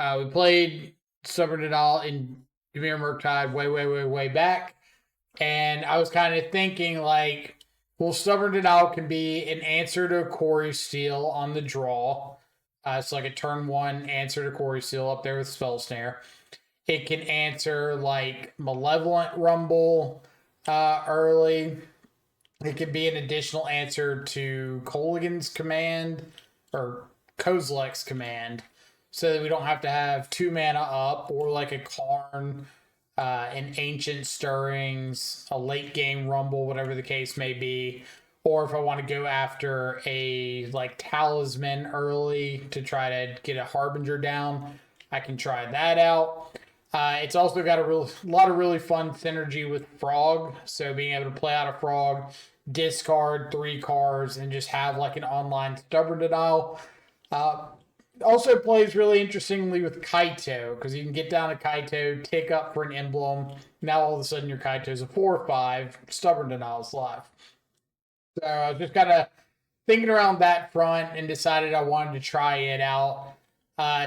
We played Stubborn Nadal in Dimir FrogTide way back. And I was kind of thinking, like, well, Stubborn Nadal can be an answer to Quarry Steel on the draw. It's like a turn one answer to Quarry Steel up there with Spell Snare. It can answer like Malevolent Rumble early. It can be an additional answer to Kolaghan's command or Kozilek's command, so that we don't have to have 2 mana up, or like a Karn, an Ancient Stirrings, a late game Rumble, whatever the case may be. Or if I want to go after a like Talisman early to try to get a Harbinger down, I can try that out. It's also got a lot of really fun synergy with Frog. So being able to play out a Frog, discard 3 cards, and just have like an online Stubborn Denial. Also plays really interestingly with Kaito, because you can get down a Kaito, take up for an emblem. Now all of a sudden your Kaito's a 4/5, Stubborn Denial's live. So I was just kind of thinking around that front and decided I wanted to try it out.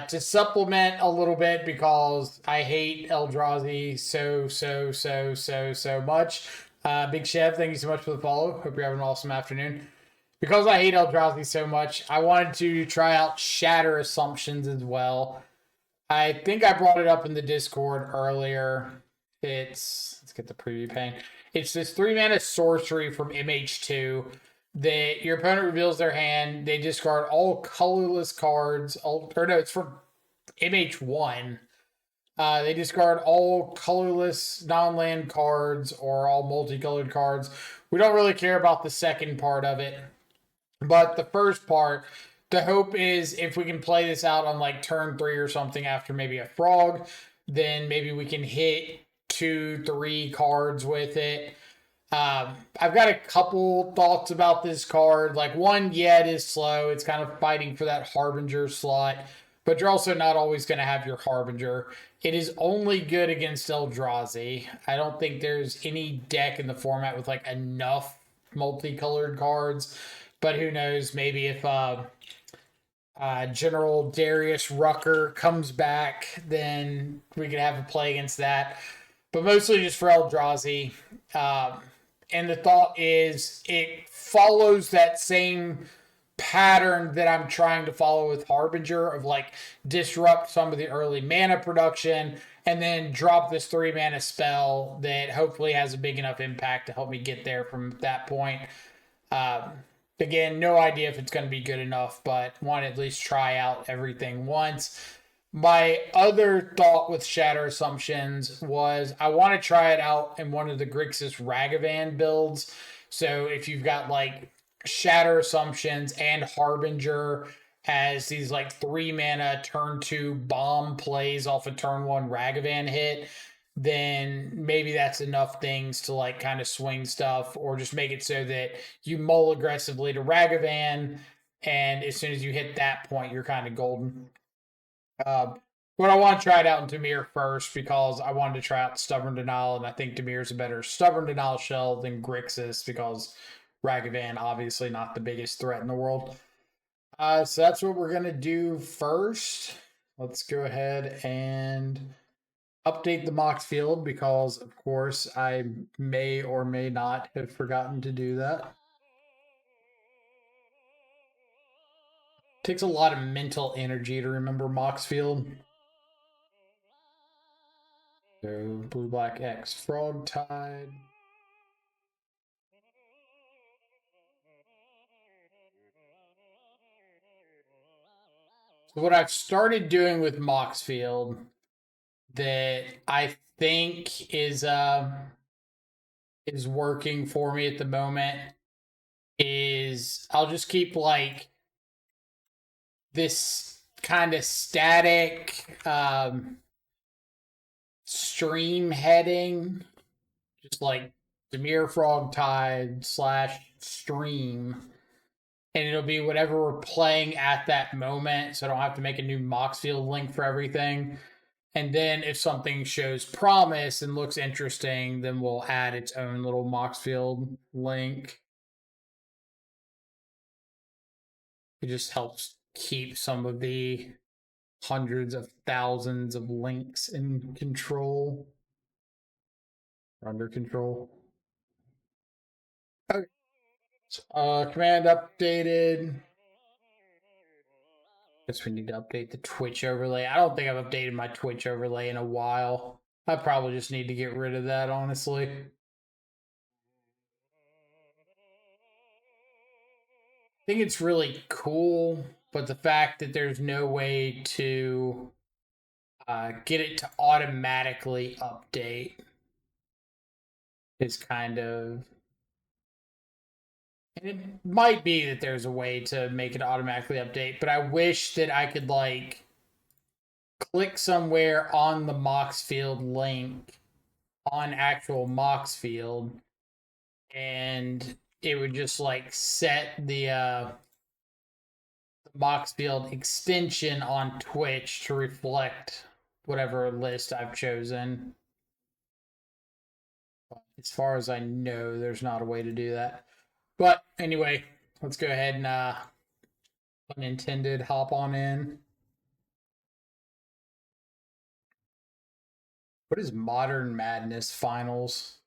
To supplement a little bit, because I hate Eldrazi so much. Big Chef, thank you so much for the follow. Hope you're having an awesome afternoon. Because I hate Eldrazi so much, I wanted to try out Shatter Assumptions as well. I think I brought it up in the Discord earlier. Let's get the preview pane. It's this 3-mana sorcery from MH2 that your opponent reveals their hand. They discard all colorless cards. It's from MH1. They discard all colorless non-land cards or all multicolored cards. We don't really care about the second part of it. But the first part, the hope is if we can play this out on like turn 3 or something after maybe a Frog, then maybe we can hit 2-3 cards with it. I've got a couple thoughts about this card. Like, one, it is slow. It's kind of fighting for that Harbinger slot, but you're also not always going to have your Harbinger. It is only good against Eldrazi. I don't think there's any deck in the format with like enough multicolored cards, but who knows? Maybe if General Darius Rucker comes back, then we could have a play against that. But mostly just for Eldrazi. And the thought is it follows that same pattern that I'm trying to follow with Harbinger, of like disrupt some of the early mana production and then drop this 3-mana spell that hopefully has a big enough impact to help me get there from that point. Again, no idea if it's going to be good enough, but want to at least try out everything once. My other thought with Shatter Assumptions was I want to try it out in one of the Grixis Ragavan builds. So if you've got like Shatter Assumptions and Harbinger as these like 3-mana turn 2 bomb plays off a turn 1 Ragavan hit, then maybe that's enough things to like kind of swing stuff, or just make it so that you mull aggressively to Ragavan, and as soon as you hit that point, you're kind of golden. But I want to try it out in Dimir first, because I wanted to try out Stubborn Denial, and I think Dimir's a better Stubborn Denial shell than Grixis, because Ragavan, obviously not the biggest threat in the world. So that's what we're going to do first. Let's go ahead and update the Mox field, because, of course, I may or may not have forgotten to do that. Takes a lot of mental energy to remember Mox field. So, Blue Black X FrogTide. So what I've started doing with Moxfield that I think is working for me at the moment is I'll just keep like this kind of static stream heading, just like Dimir FrogTide /stream, and it'll be whatever we're playing at that moment, so I don't have to make a new Moxfield link for everything. And then if something shows promise and looks interesting, then we'll add its own little Moxfield link. It just helps keep some of the hundreds of thousands of links in control. Under control. Okay. Command updated. Guess we need to update the Twitch overlay. I don't think I've updated my Twitch overlay in a while. I probably just need to get rid of that, honestly. I think it's really cool, but the fact that there's no way to get it to automatically update is kind of. And it might be that there's a way to make it automatically update, but I wish that I could like click somewhere on the Mox Field link on actual Mox Field, and it would just like set the Mox Field extension on Twitch to reflect whatever list I've chosen. As far as I know, there's not a way to do that. But anyway, let's go ahead and unintended hop on in. What is Modern Madness Finals?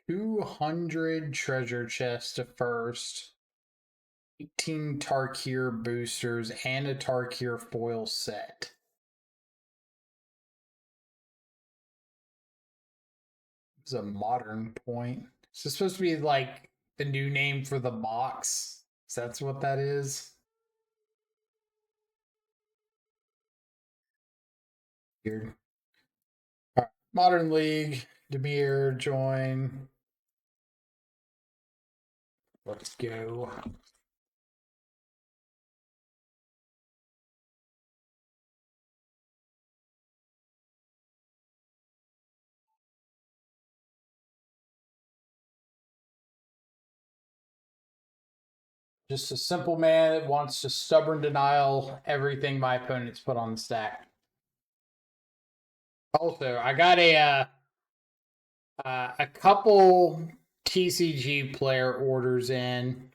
$200 treasure chests to first, 18 Tarkir boosters, and a Tarkir foil set. It's a modern point. Is this supposed to be like the new name for the box? So that's what that is. Weird. All right. Modern League. Dimir, join. Let's go. Just a simple man that wants to stubborn denial everything my opponents put on the stack. Also, I got a couple TCG player orders in.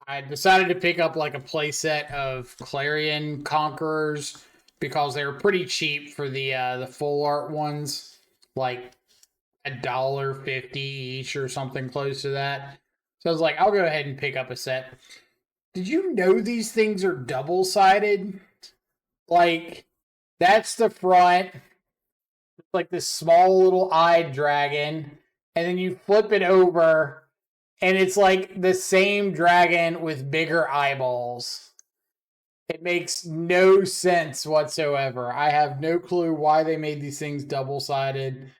I decided to pick up like a playset of Clarion Conquerors because they were pretty cheap for the full art ones, like $1.50 each or something close to that. So I was like, I'll go ahead and pick up a set. Did you know these things are double-sided? Like, that's the front, like this small little eyed dragon, and then you flip it over, and it's like the same dragon with bigger eyeballs. It makes no sense whatsoever. I have no clue why they made these things double-sided.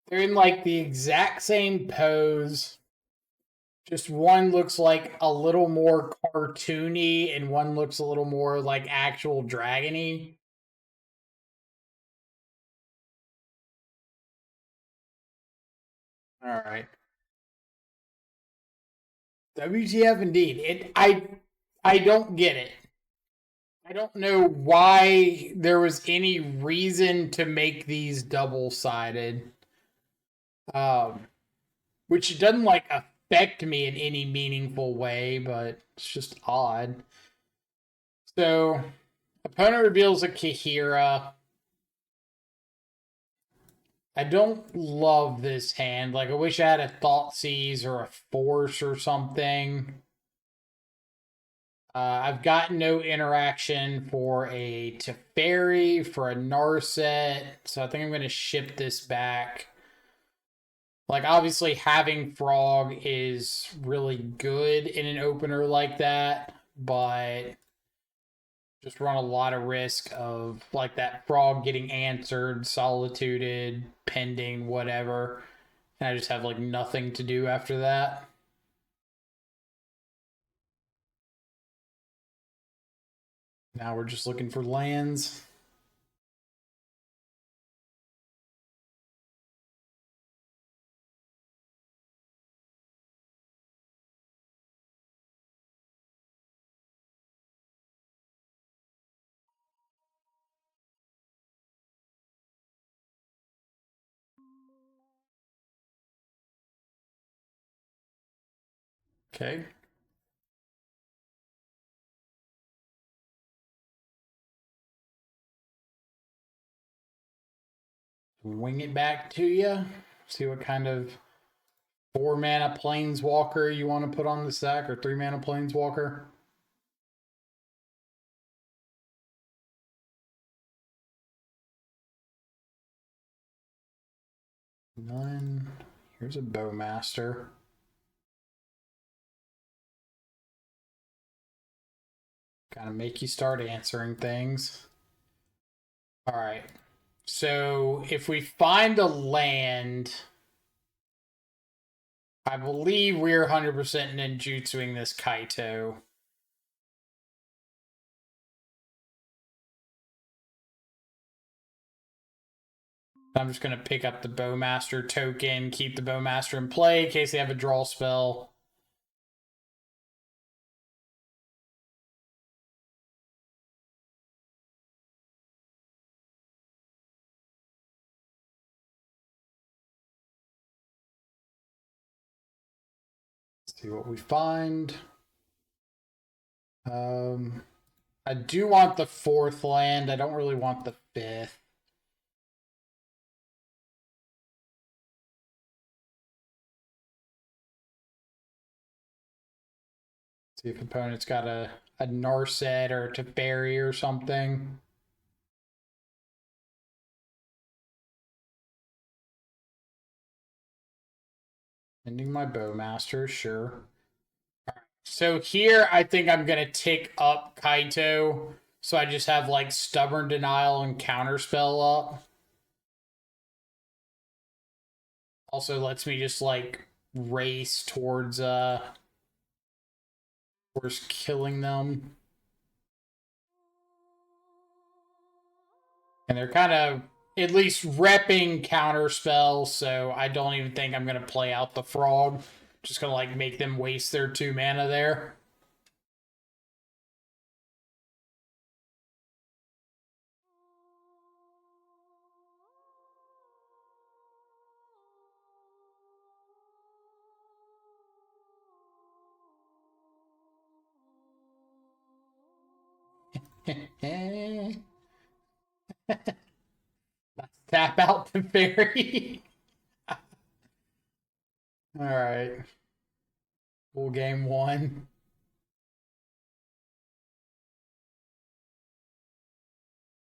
They're in like the exact same pose. Just one looks like a little more cartoony and one looks a little more like actual dragony. All right. WTF indeed. I don't get it. I don't know why there was any reason to make these double-sided. Um which doesn't like affect me in any meaningful way, but it's just odd. So, opponent reveals a Kahira. I don't love this hand. Like, I wish I had a Thoughtseize or a Force or something. I've got no interaction for a Teferi, for a Narset, so I think I'm going to ship this back. Like, obviously, having Frog is really good in an opener like that, but just run a lot of risk of, like, that Frog getting answered, solituded, pending, whatever. And I just have, like, nothing to do after that. Now we're just looking for lands. Okay. Wing it back to you. See what kind of 4-mana planeswalker you want to put on the stack, or 3-mana planeswalker. None. Here's a Bowmaster. Gotta make you start answering things. All right. So if we find a land, I believe we're 100% ninjutsuing this Kaito. I'm just going to pick up the Bowmaster token, keep the Bowmaster in play in case they have a draw spell. Let's see what we find. I do want the 4th land. I don't really want the 5th. See if opponent's got a Narset or a Teferi or something. Ending my Bowmaster, sure. So here, I think I'm going to tick up Kaito. So I just have like Stubborn Denial and Counterspell up. Also lets me just like race towards killing them. And they're kind of at least repping Counterspell, so I don't even think I'm going to play out the Frog. Just going to like make them waste their 2 mana there. Let's tap out the fairy. All right. Full game 1.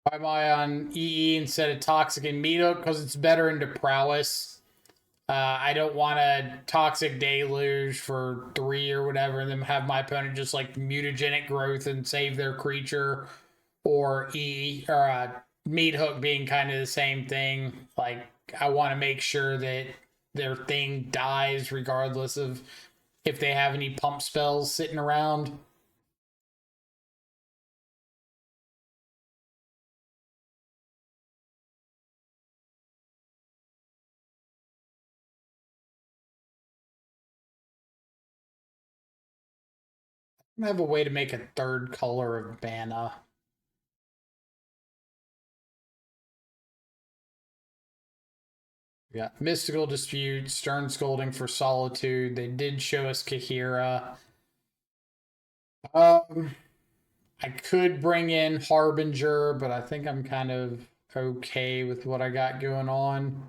Why am I on EE instead of Toxic and Meat-Hook? Because it's better into Prowess. I don't want a Toxic Deluge for 3 or whatever, and then have my opponent just like Mutagenic Growth and save their creature, or Meat-Hook being kind of the same thing. Like, I want to make sure that their thing dies regardless of if they have any pump spells sitting around. I have a way to make a 3rd color of mana. We got Mystical Dispute, Stern Scolding for Solitude. They did show us Kahira. I could bring in Harbinger, but I think I'm kind of okay with what I got going on.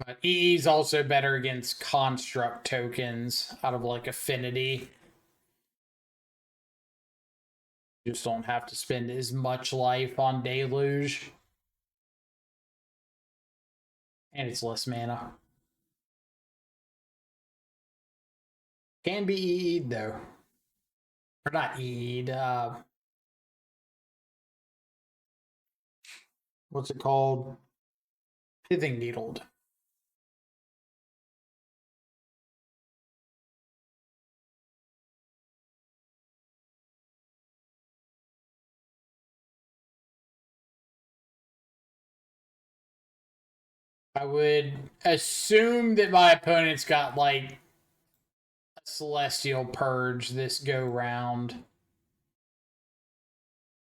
But EE's also better against construct tokens out of like affinity. You just don't have to spend as much life on Deluge. And it's less mana. Can be EE'd though. Or not EE'd, what's it called? Pithing Needled. I would assume that my opponent's got like a Celestial Purge this go round.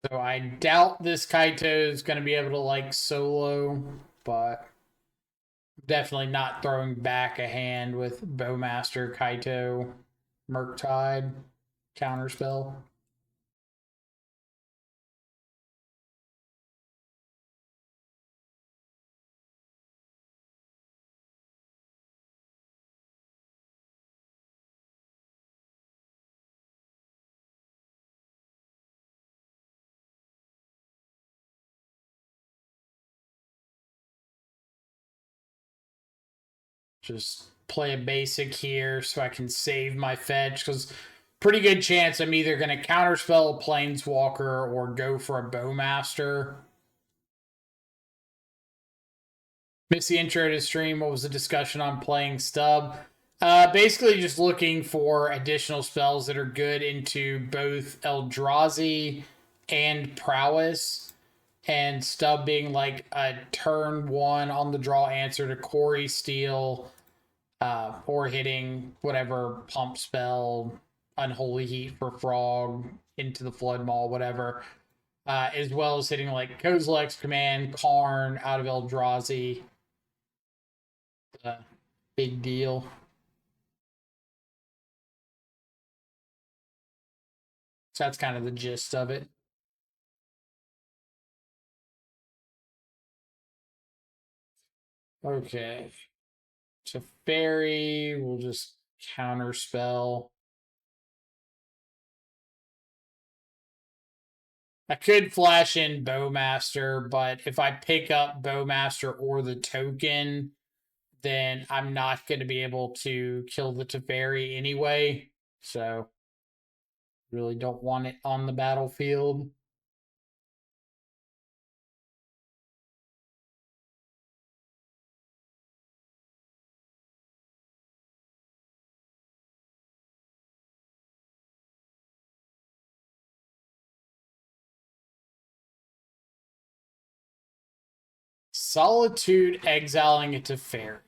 So I doubt this Kaito is going to be able to like solo, but Definitely not throwing back a hand with Bowmaster, Kaito, Murktide, Counterspell. Just play a basic here so I can save my fetch, because pretty good chance I'm either going to counterspell a Planeswalker or go for a Bowmaster. Missed the intro to stream. What was the discussion on playing Stub? Basically, just looking for additional spells that are good into both Eldrazi and Prowess, and Stub being like a turn one on the draw answer to Quarry Steel, or hitting whatever pump spell, Unholy Heat for Frog, into the Flood Maul, whatever, as well as hitting like Kozilek's Command, Karn out of Eldrazi. Big deal. So that's kind of the gist of it. Okay. So Fairy, we'll just counterspell. I could flash in Bowmaster, but if I pick up Bowmaster or the token, then I'm not going to be able to kill the Teferi anyway. So, really don't want it on the battlefield. Solitude exiling it to Teferi.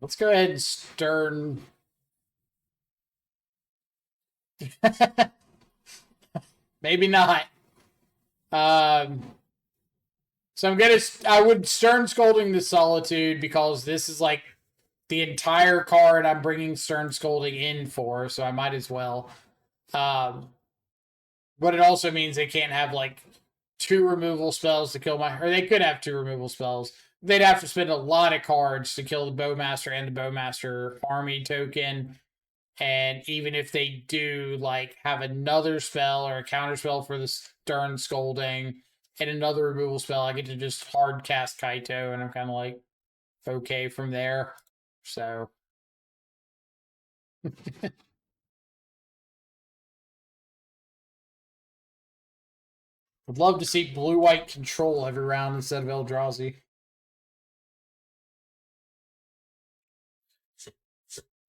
Let's go ahead and Stern. Maybe not. So I would Stern Scolding the Solitude, because this is like the entire card I'm bringing Stern Scolding in for, so I might as well. Um, but it also means they can't have like two removal spells to kill or they could have two removal spells. They'd have to spend a lot of cards to kill the Bowmaster and the Bowmaster army token. And even if they do like have another spell or a counter spell for the Stern Scolding and another removal spell, I get to just hard cast Kaito, and I'm kind of like okay from there. So I'd love to see blue-white control every round instead of Eldrazi.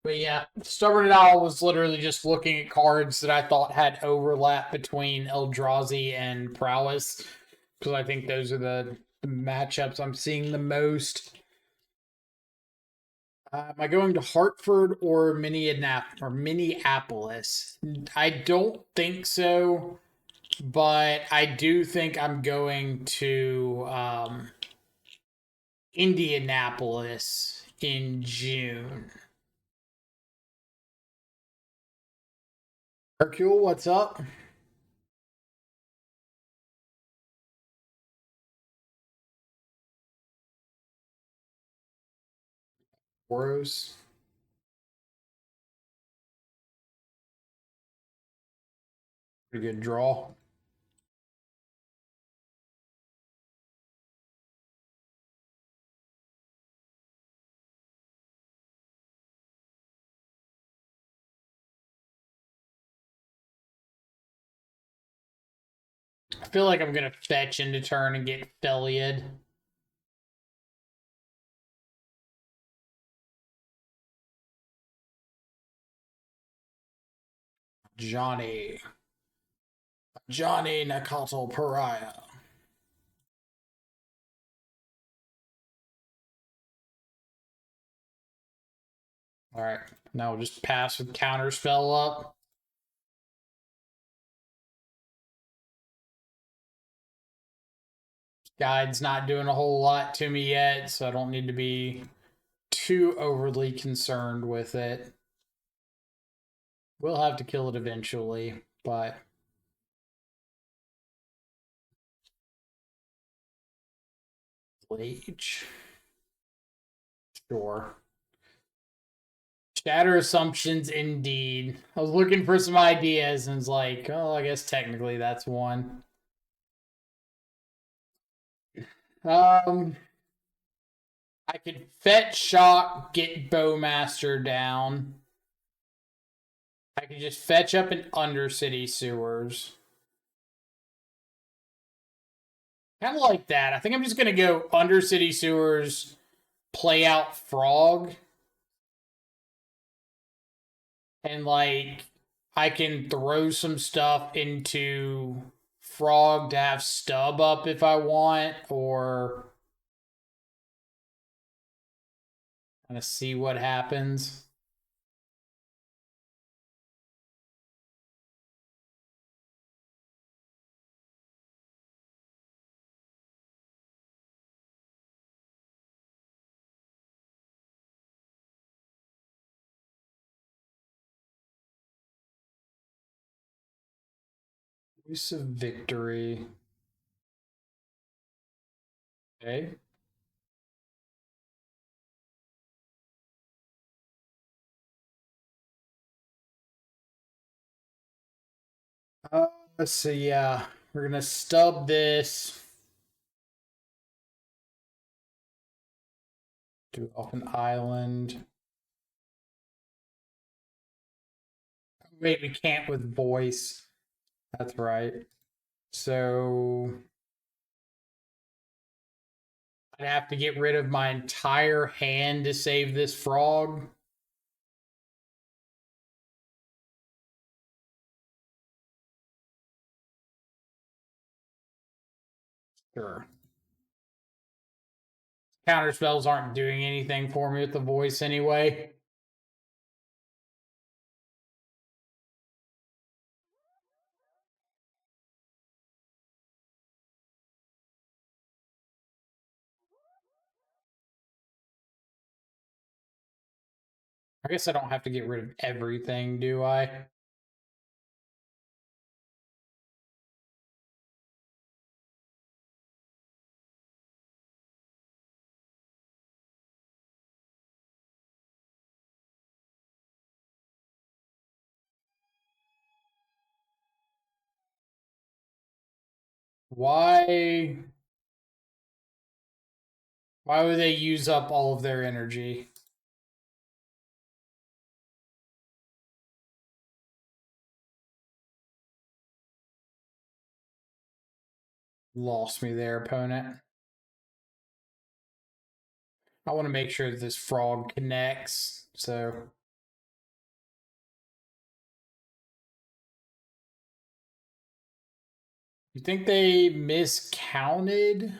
But yeah, Stubborn Owl was literally just looking at cards that I thought had overlap between Eldrazi and Prowess, because I think those are the matchups I'm seeing the most. Am I going to Hartford or Minneapolis? I don't think so, but I do think I'm going to Indianapolis in June. Hercule, what's up? Boros. Pretty good draw. I feel like I'm going to fetch into turn and get Feliad. Johnny. Johnny Nakato Pariah. Alright, now we'll just pass with Counterspell up. Guide's not doing a whole lot to me yet, so I don't need to be too overly concerned with it. We'll have to kill it eventually, but Bleach. Sure. Shatter assumptions, indeed. I was looking for some ideas and was like, oh, I guess technically that's one. I could fetch shock, get Bowmaster down. I could just fetch up an Undercity Sewers. Kind of like that. I think I'm just gonna go Undercity Sewers, play out Frog, and like I can throw some stuff into Frog to have Stub up if I want, or kind of see what happens. Use of Victory. Okay. Let's see. Yeah, we're gonna stub this. Do off an island. Wait, we can't with voice. That's right. So I'd have to get rid of my entire hand to save this frog. Sure. Counter spells aren't doing anything for me with the voice anyway. I guess I don't have to get rid of everything, do I? Why? Why would they use up all of their energy? Lost me there, opponent. I want to make sure that this frog connects, so. You think they miscounted?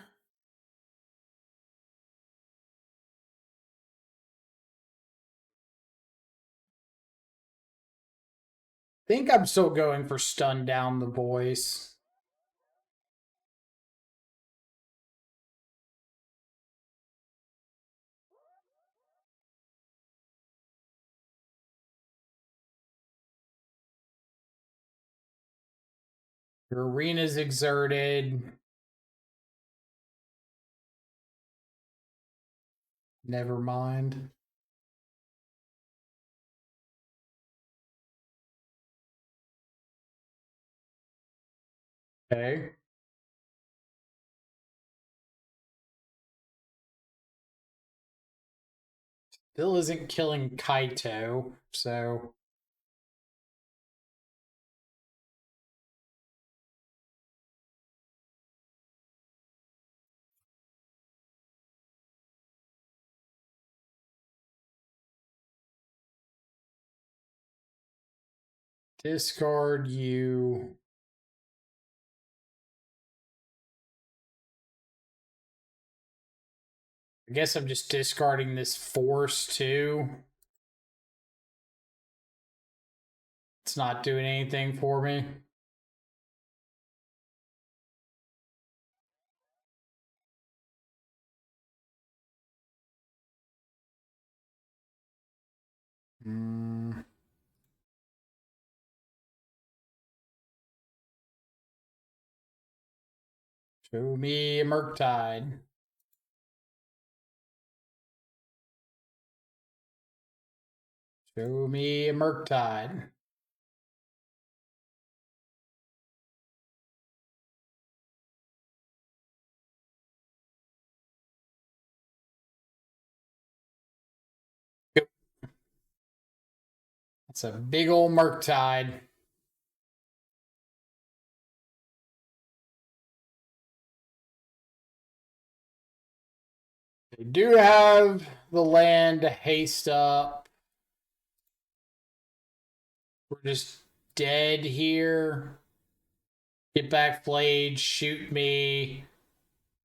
I think I'm still going for stun down the voice. Your arena's exerted. Never mind. Okay. Still isn't killing Kaito, so. Discard you. I guess I'm just discarding this force too. It's not doing anything for me. Mm. Show me a Murktide. Show me a Murktide. That's a big old Murktide. They do have the land to haste up. We're just dead here. Get back Blade, shoot me.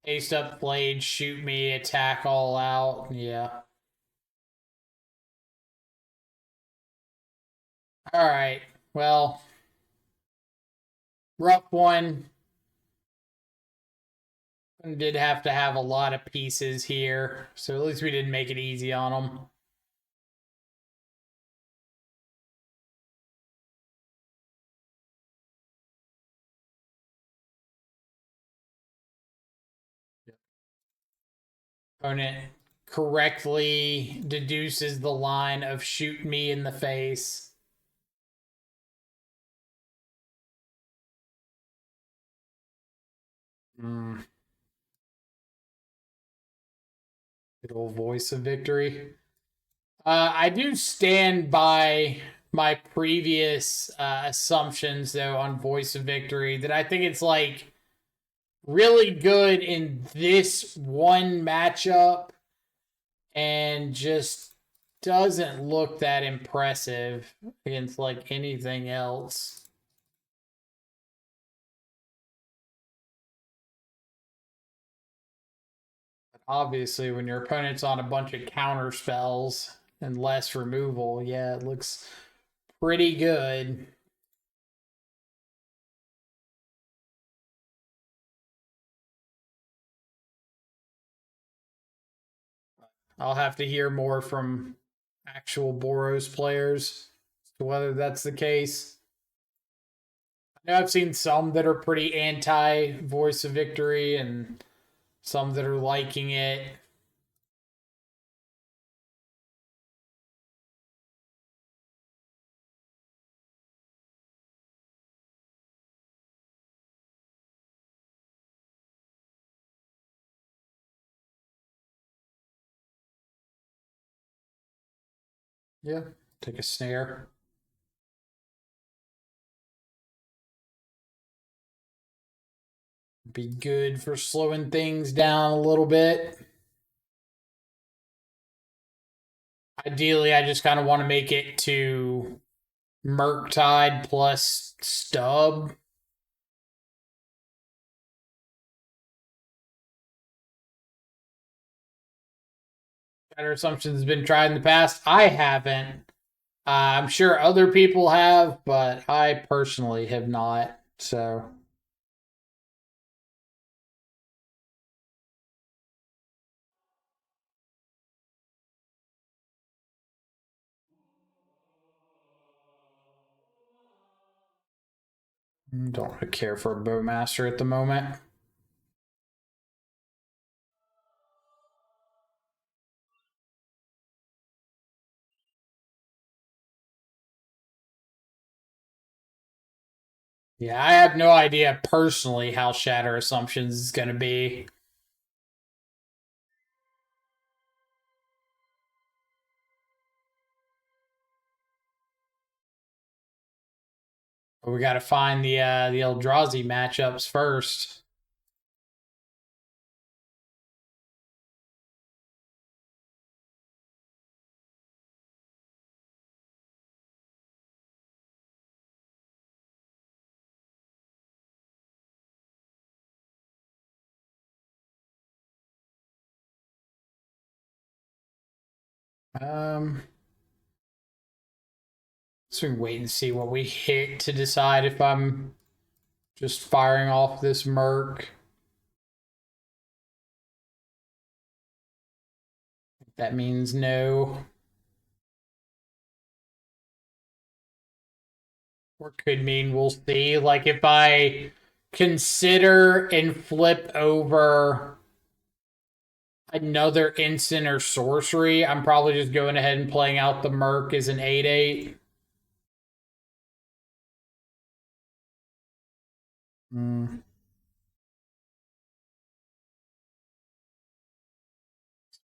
Haste up Blade, shoot me, attack all out. Yeah. Alright. Well, rough one. Did have to have a lot of pieces here, so at least we didn't make it easy on them. Opponent correctly deduces the line of shoot me in the face. Good old voice of victory. I do stand by my previous assumptions, though, on voice of victory, that I think it's like really good in this one matchup and just doesn't look that impressive against like anything else. Obviously, when your opponent's on a bunch of counter spells and less removal, yeah, it looks pretty good. I'll have to hear more from actual Boros players as to whether that's the case. I know I've seen some that are pretty anti voice of victory and some that are liking it. Yeah, take a snare. Be good for slowing things down a little bit. Ideally, I just kind of want to make it to Murktide plus Stub. Shatter Assumption's been tried in the past. I haven't. I'm sure other people have, but I personally have not. So. Don't really care for a Bowmaster at the moment. Yeah, I have no idea personally how Shatter Assumptions is going to be. But we got to find the Eldrazi matchups first. So we can wait and see what we hit to decide if I'm just firing off this Merc. That means no. Or could mean we'll see. Like if I consider and flip over another instant or sorcery, I'm probably just going ahead and playing out the Merc as an 8/8.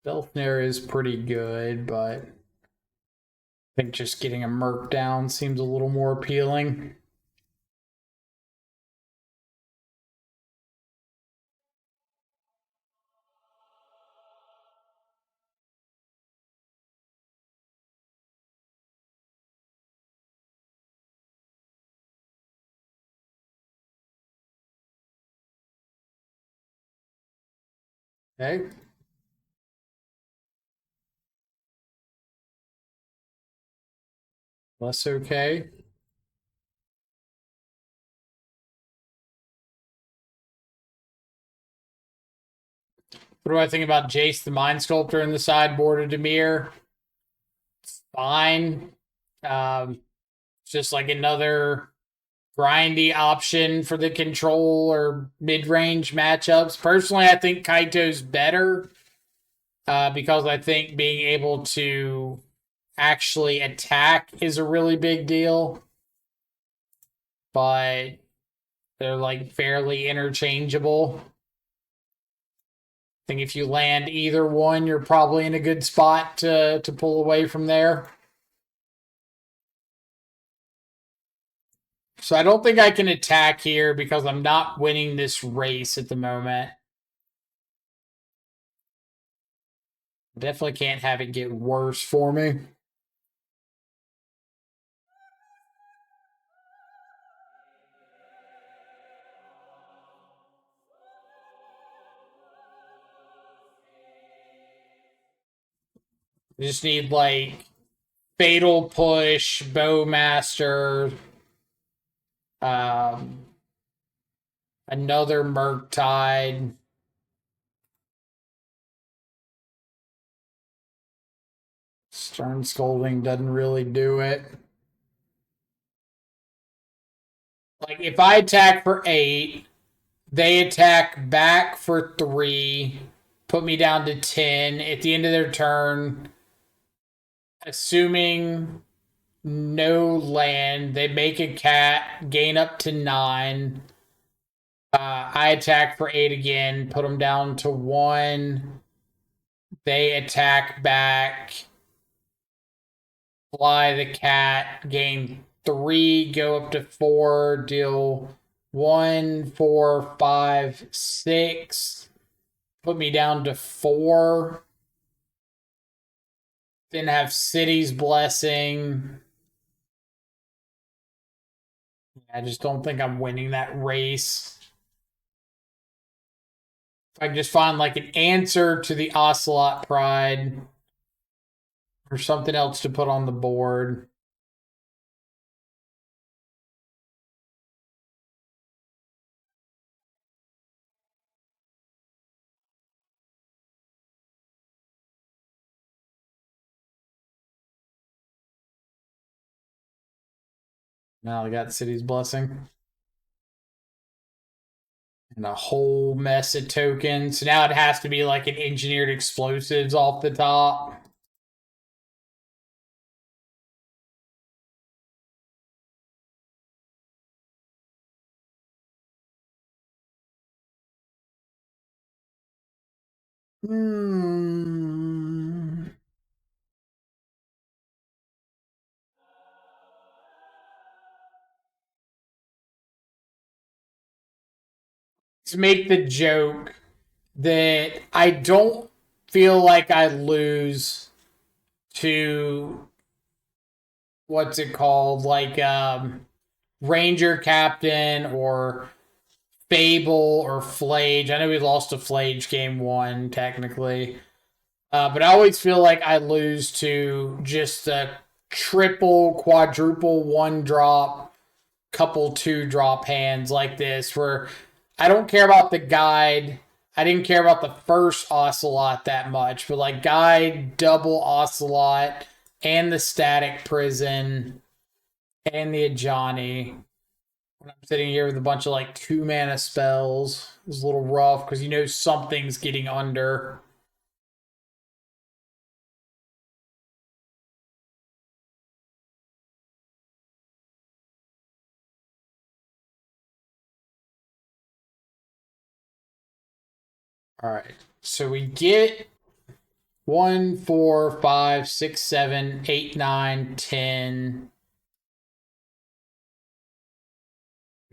Spellsnare is pretty good, but I think just getting a Merc down seems a little more appealing. Okay. Less okay. What do I think about Jace the Mind Sculptor in the sideboard of Dimir? It's fine. Just like another grindy option for the control or mid-range matchups. Personally, I think Kaito's better because I think being able to actually attack is a really big deal. But they're like fairly interchangeable. I think if you land either one, you're probably in a good spot to pull away from there. So I don't think I can attack here because I'm not winning this race at the moment. Definitely can't have it get worse for me. I just need like Fatal Push, Bowmaster, another Murktide. Stern Scolding doesn't really do it. Like if I attack for 8, they attack back for 3, put me down to 10 at the end of their turn. Assuming no land, they make a cat, gain up to 9. I attack for 8 again, put them down to 1. They attack back, fly the cat, gain 3, go up to 4, deal 1, 4, 5, 6. Put me down to 4. Then have City's Blessing. I just don't think I'm winning that race. If I can just find like an answer to the Ocelot Pride or something else to put on the board. Now I got City's Blessing. And a whole mess of tokens. So now it has to be like an engineered explosives off the top. To make the joke that I don't feel like I lose to what's it called, like Ranger Captain or Fable or Flage. I know we lost to Flage game 1 technically, but I always feel like I lose to just a triple, quadruple 1-drop, couple 2-drop hands like this where I don't care about the guide. I didn't care about the first Ocelot that much, but like guide, double Ocelot, and the Static Prison. and the Ajani. When I'm sitting here with a bunch of like 2-mana spells, it's a little rough because you know something's getting under. All right, so we get 1, 4, 5, 6, 7, 8, 9, 10.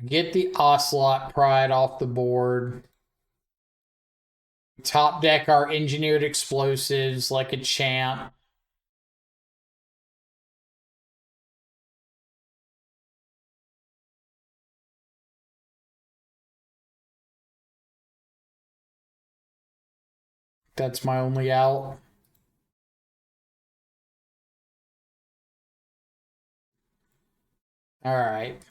Get the Ocelot Pride off the board. Top deck our engineered explosives like a champ. That's my only out. All right.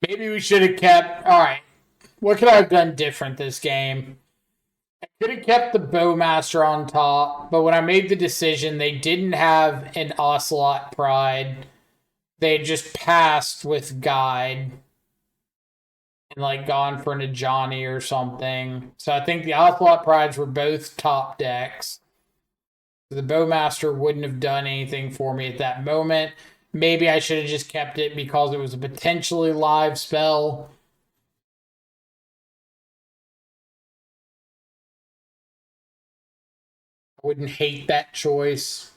Maybe we should have kept. All right. What could I have done different this game? I could have kept the Bowmaster on top, but when I made the decision, they didn't have an Ocelot Pride. They had just passed with Guide and like gone for an Ajani or something. So I think the Ocelot Prides were both top decks. The Bowmaster wouldn't have done anything for me at that moment. Maybe I should have just kept it because it was a potentially live spell. I wouldn't hate that choice.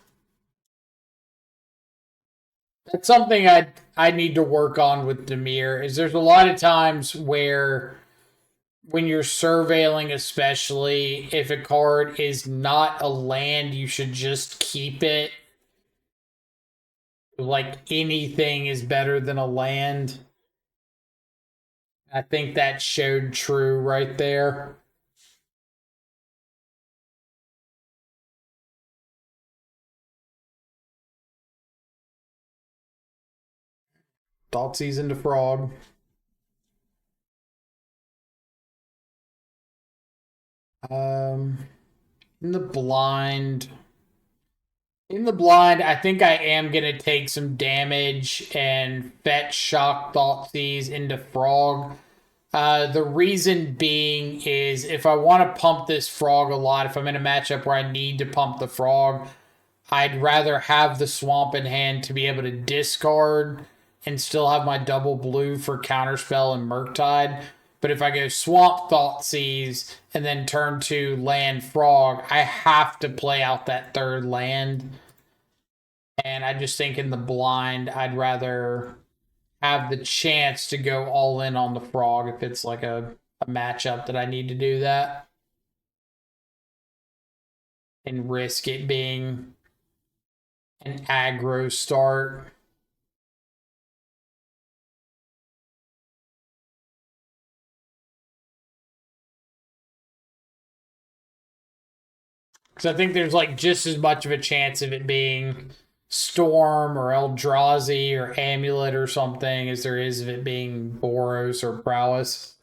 That's something I need to work on with Dimir. Is there's a lot of times where when you're surveilling, especially if a card is not a land, you should just keep it. Like anything is better than a land. I think that showed true right there. Thoughtseize into Frog. Um, in the blind. In the blind, I think I am gonna take some damage and fetch Shock Thoughtseize into Frog. The reason being is if I want to pump this Frog a lot, if I'm in a matchup where I need to pump the Frog, I'd rather have the Swamp in hand to be able to discard and still have my double blue for Counterspell and Murktide. But if I go Swamp Thoughtseize and then turn to land Frog, I have to play out that third land. And I just think in the blind, I'd rather have the chance to go all in on the Frog if it's like a matchup that I need to do that and risk it being an aggro start. Because I think there's like just as much of a chance of it being Storm or Eldrazi or Amulet or something as there is of it being Boros or Prowess.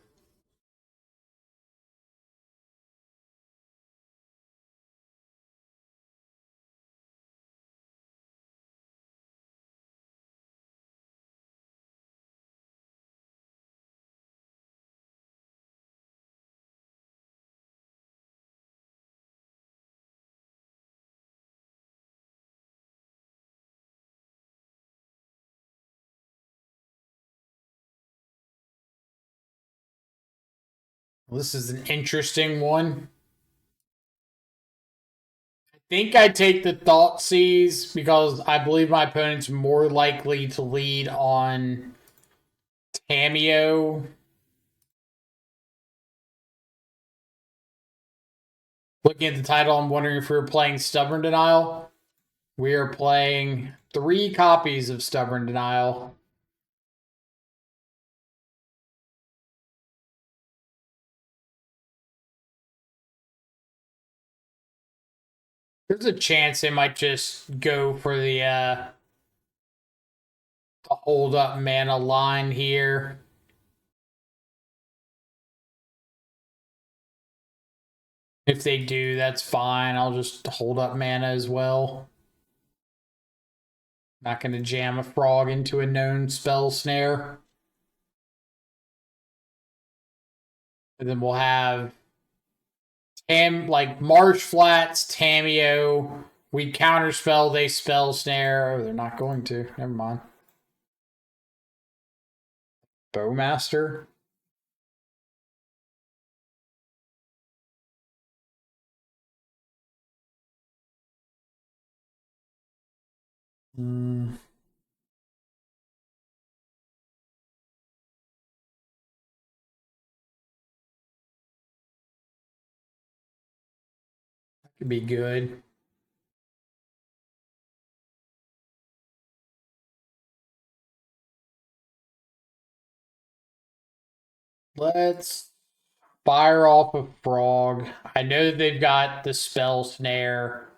Well, this is an interesting one. I think I take the Thoughtseize because I believe my opponent's more likely to lead on Cameo. Looking at the title, I'm wondering if we were playing Stubborn Denial. We are playing 3 copies of Stubborn Denial. There's a chance they might just go for the hold up mana line here. If they do, that's fine. I'll just hold up mana as well. Not going to jam a frog into a known spell snare. And then we'll have like Marsh Flats, Tameo. We counterspell, they spell snare. Oh, they're not going to. Never mind. Bowmaster. Hmm. Could be good. Let's fire off a frog. I know they've got the spell snare.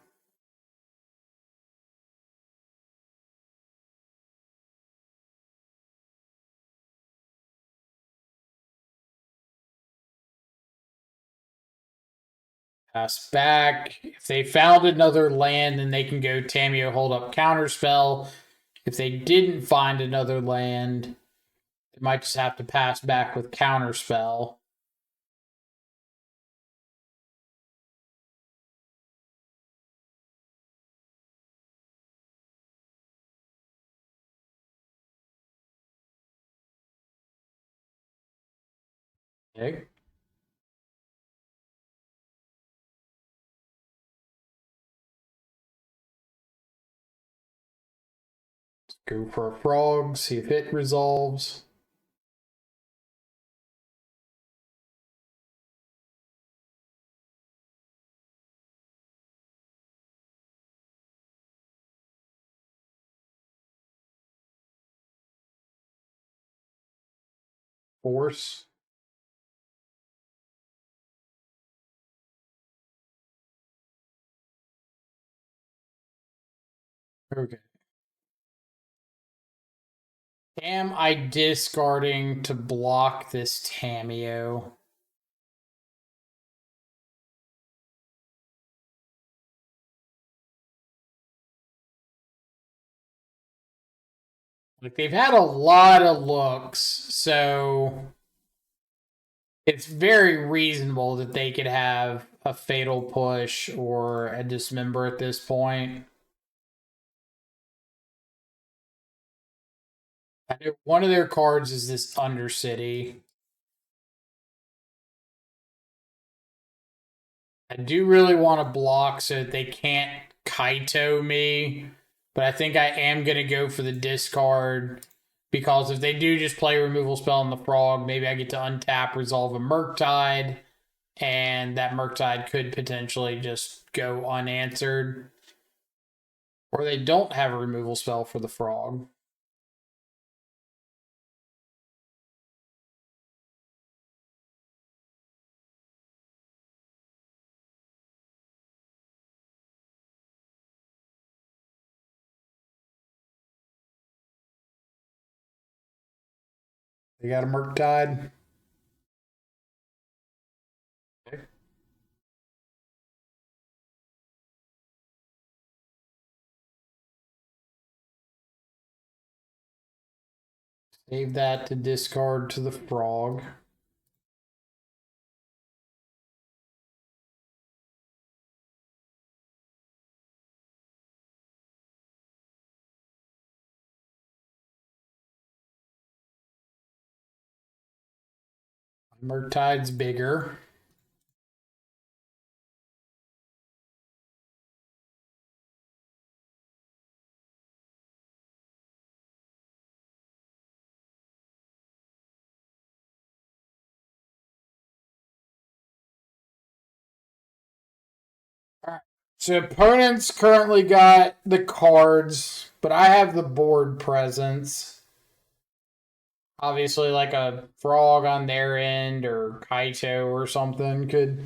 Pass back. If they found another land, then they can go Tameo hold up counterspell. If they didn't find another land, they might just have to pass back with counterspell. Okay. Let's go for a frog, see if it resolves. Force. Okay. Am I discarding to block this Tameo? Like, they've had a lot of looks, so it's very reasonable that they could have a fatal push or a dismember at this point. I know one of their cards is this Undercity. I do really want to block so that they can't Kaito me, but I think I am going to go for the discard because if they do just play removal spell on the frog, maybe I get to untap, resolve a Murktide, and that Murktide could potentially just go unanswered. Or they don't have a removal spell for the frog. They got a Murktide. Okay. Save that to discard to the frog. Murktide's bigger. So opponents currently got the cards, but I have the board presence. Obviously, like a frog on their end or Kaito or something could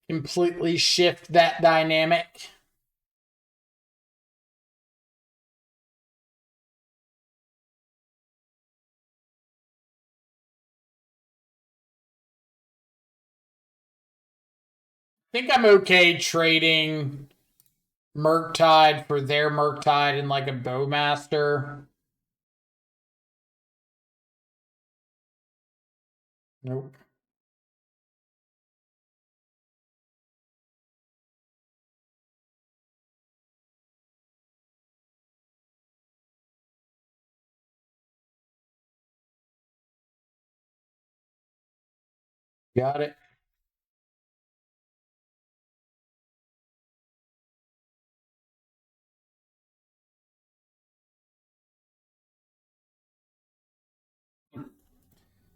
completely shift that dynamic. I think I'm okay trading Murktide for their Murktide and like a Bowmaster. Nope. Got it.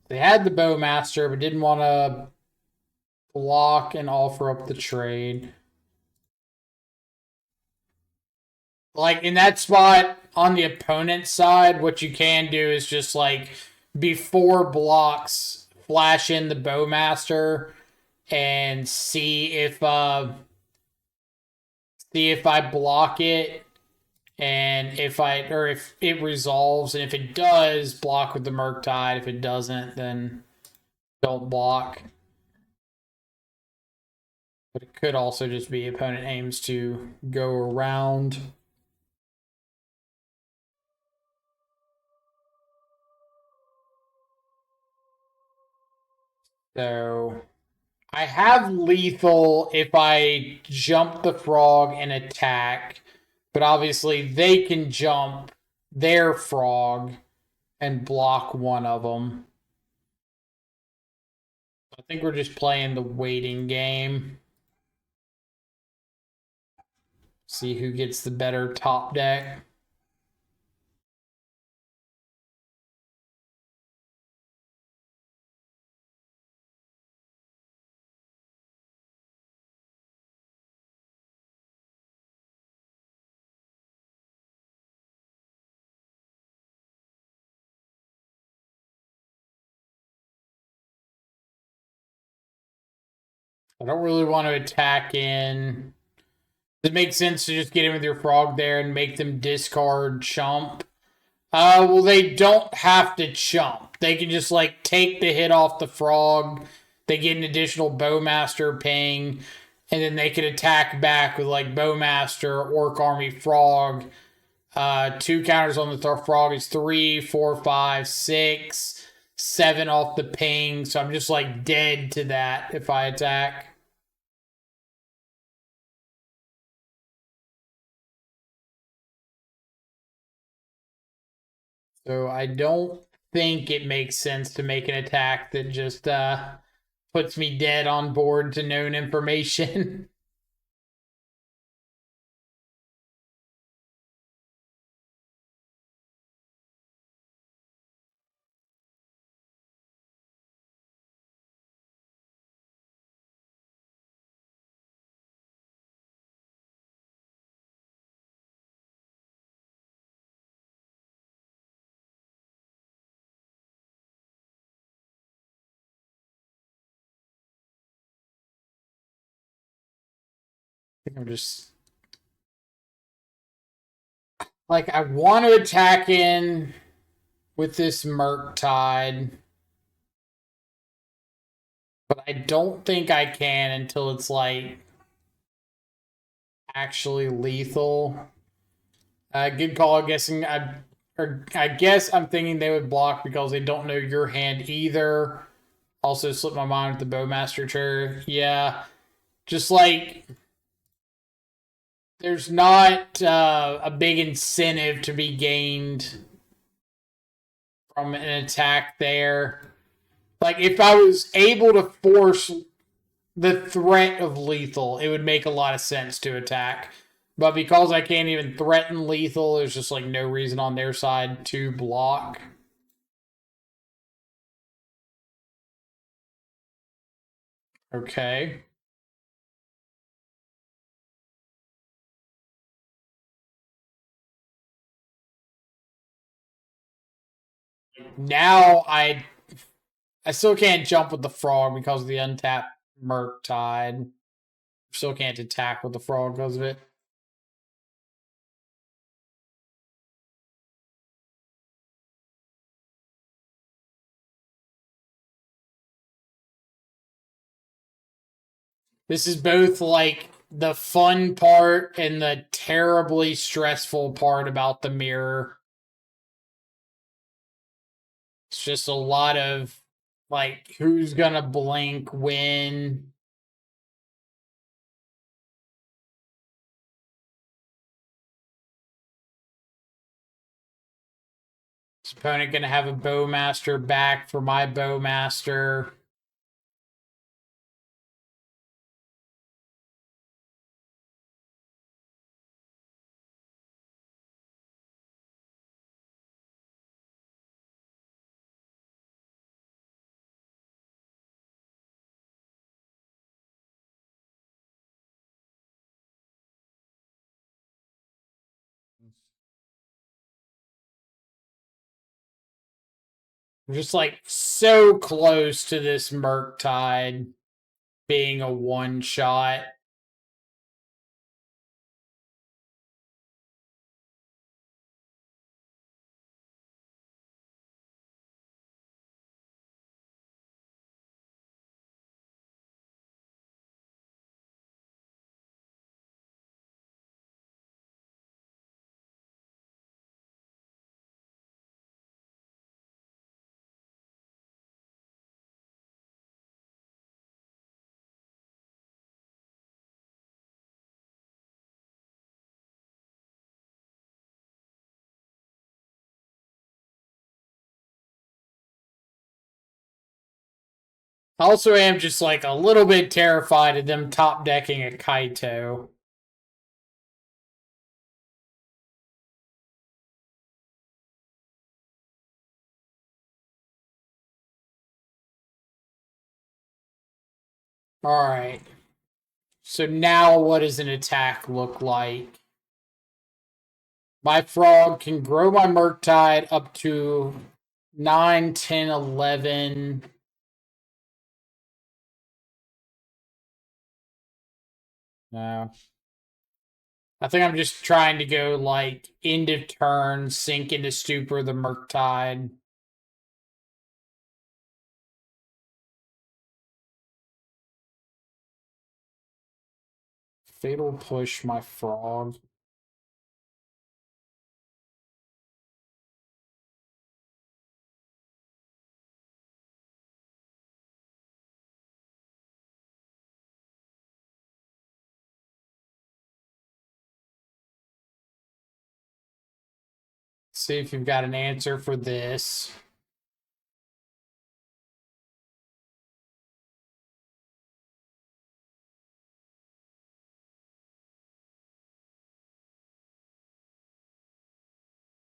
They had the Bowmaster, but didn't want to block and offer up the trade. Like in that spot on the opponent's side, what you can do is just like before blocks, flash in the Bowmaster and see if I block it and if it resolves, and if it does, block with the Murktide. If it doesn't, then don't block. But it could also just be opponent aims to go around. So I have lethal if I jump the frog and attack, but obviously they can jump their frog and block one of them. I think we're just playing the waiting game. See who gets the better top deck. I don't really want to attack in. Does it make sense to just get in with your frog there and make them discard chump? Well, they don't have to chump. They can just like take the hit off the frog. They get an additional Bowmaster ping, and then they can attack back with like Bowmaster, Orc Army, Frog. 2 counters on the frog is 3, 4, 5, 6, 7 off the ping. So I'm just like dead to that if I attack. So I don't think it makes sense to make an attack that just puts me dead on board to known information. I'm just like, I want to attack in with this Murktide, but I don't think I can until it's like actually lethal. Good call. I guess I'm thinking they would block because they don't know your hand either. Also slipped my mind with the Bowmaster trigger. Yeah, just like there's not a big incentive to be gained from an attack there. Like if I was able to force the threat of lethal, it would make a lot of sense to attack. But because I can't even threaten lethal, there's just like no reason on their side to block. Okay. Now I still can't jump with the frog because of the untapped Murktide. Still can't attack with the frog because of it. This is both like the fun part and the terribly stressful part about the mirror. It's just a lot of, like, who's gonna blink when. This opponent gonna have a Bowmaster back for my Bowmaster. I'm just like so close to this Murktide being a one shot. I also am just like a little bit terrified of them top decking a Kaito. Alright. So now what does an attack look like? My frog can grow my Murktide up to 9, 10, 11. No. I think I'm just trying to go like end of turn, sink into stupor the Murktide. Fatal push my frog. See if you've got an answer for this.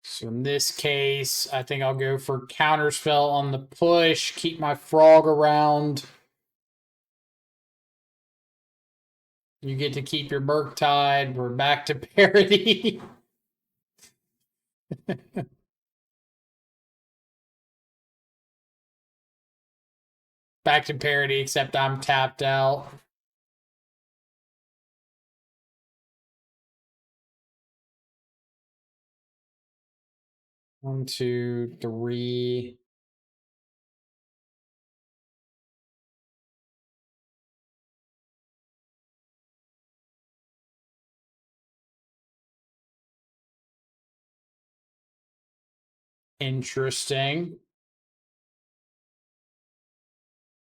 So in this case, I think I'll go for Counterspell on the push, keep my frog around. You get to keep your Murktide. We're back to parity. Back to parity, except I'm tapped out. One, two, three. Interesting.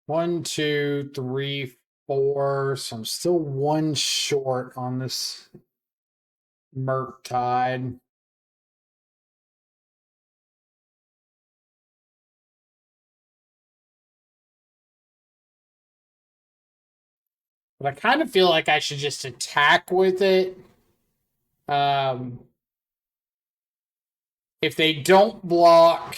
1, 2, 3, 4. So I'm still one short on this Murktide. But I kind of feel like I should just attack with it. If they don't block,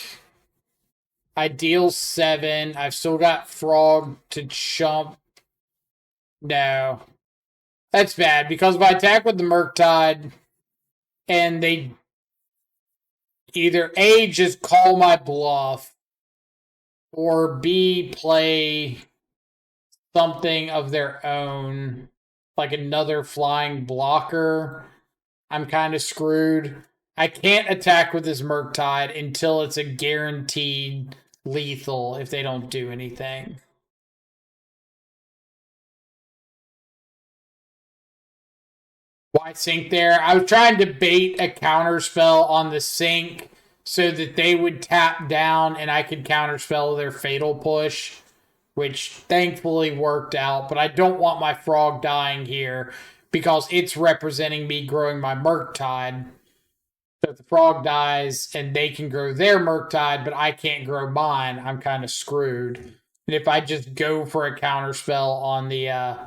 I deal 7. I've still got Frog to chump. No. That's bad, because if I attack with the Murktide and they either A, just call my bluff, or B, play something of their own, like another flying blocker, I'm kind of screwed. I can't attack with this Murktide until it's a guaranteed lethal if they don't do anything. Why sink there? I was trying to bait a counterspell on the sink so that they would tap down and I could counterspell their fatal push, which thankfully worked out. But I don't want my frog dying here because it's representing me growing my Murktide. So if the frog dies and they can grow their Murktide, but I can't grow mine, I'm kind of screwed. And if I just go for a counterspell on the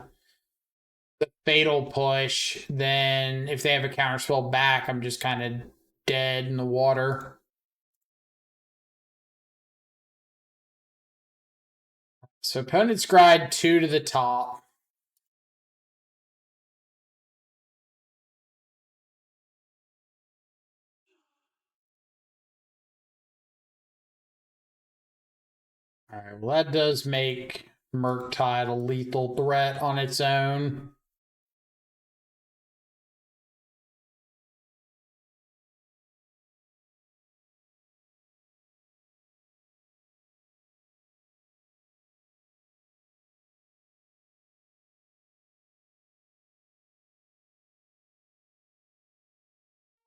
fatal push, then if they have a counterspell back, I'm just kind of dead in the water. So opponent's scryed 2 to the top. All right, well, that does make Murktide a lethal threat on its own.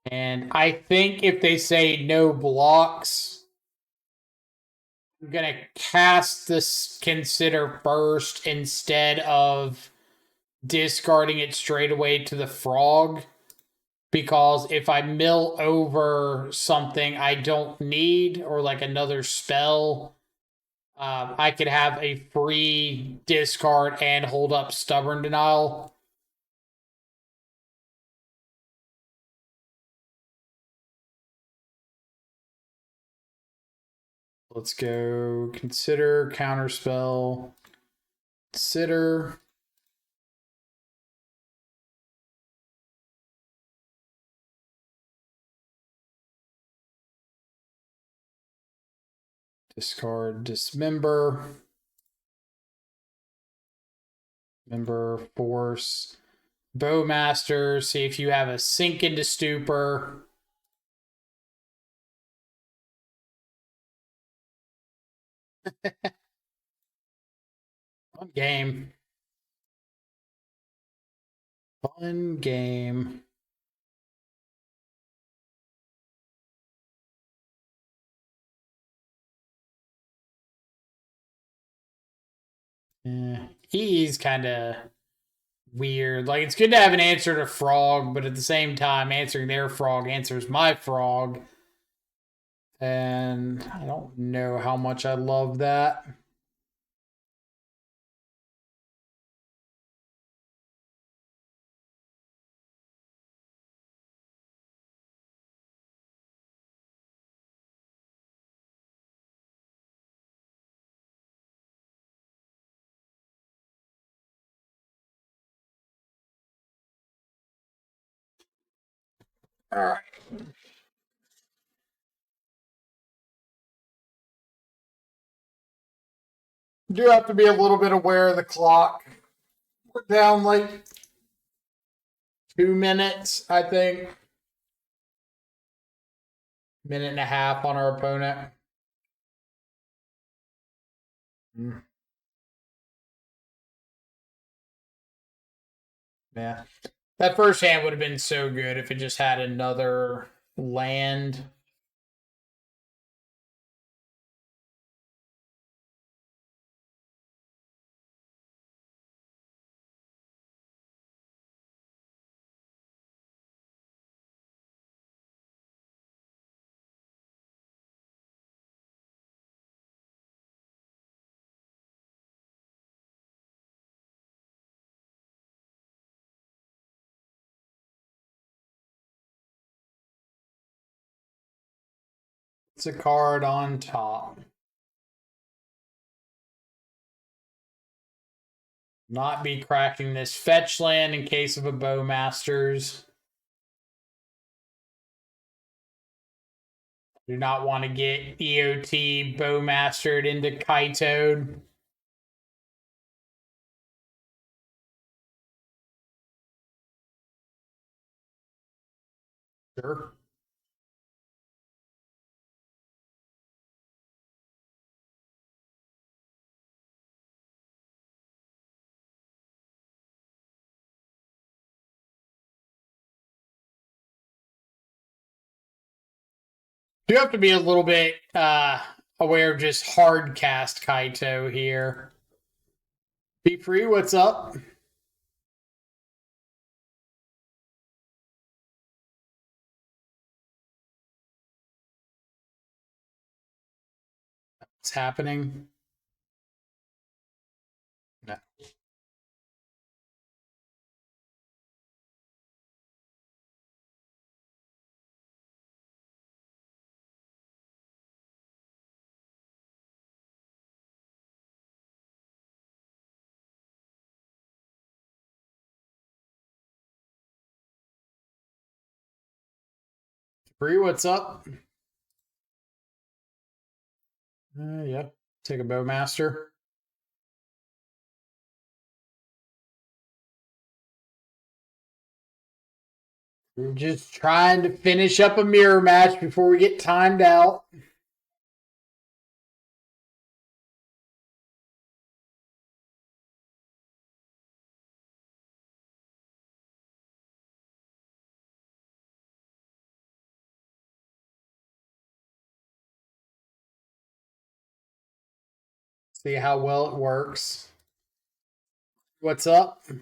And I think if they say no blocks, I'm going to cast this Consider first instead of discarding it straight away to the frog. Because if I mill over something I don't need or like another spell, I could have a free discard and hold up Stubborn Denial. Let's go Consider, Counterspell, Consider. Discard, Dismember. Member, Force. Bowmaster, see if you have a Sink into Stupor. Fun game. Fun game. Yeah, he's kind of weird. Like, it's good to have an answer to frog, but at the same time, answering their frog answers my frog. And I don't know how much I love that. All right. Do have to be a little bit aware of the clock. We're down like 2 minutes, I think. Minute and a half on our opponent. Yeah. That first hand would have been so good if it just had another land. It's a card on top. Not be cracking this fetch land in case of a Bowmasters. Do not want to get EOT Bowmastered into Kaitoad. Sure. You have to be a little bit aware of just hard cast Kaito here. Be free, what's up? What's happening? No. Free, what's up? Yep. Take a Bowmaster. We're just trying to finish up a mirror match before we get timed out. See how well it works. What's up? I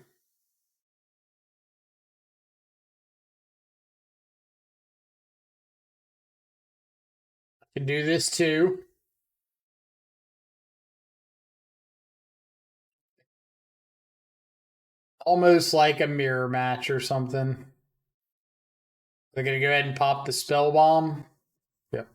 can do this too. Almost like a mirror match or something. They're going to go ahead and pop the spell bomb. Yep.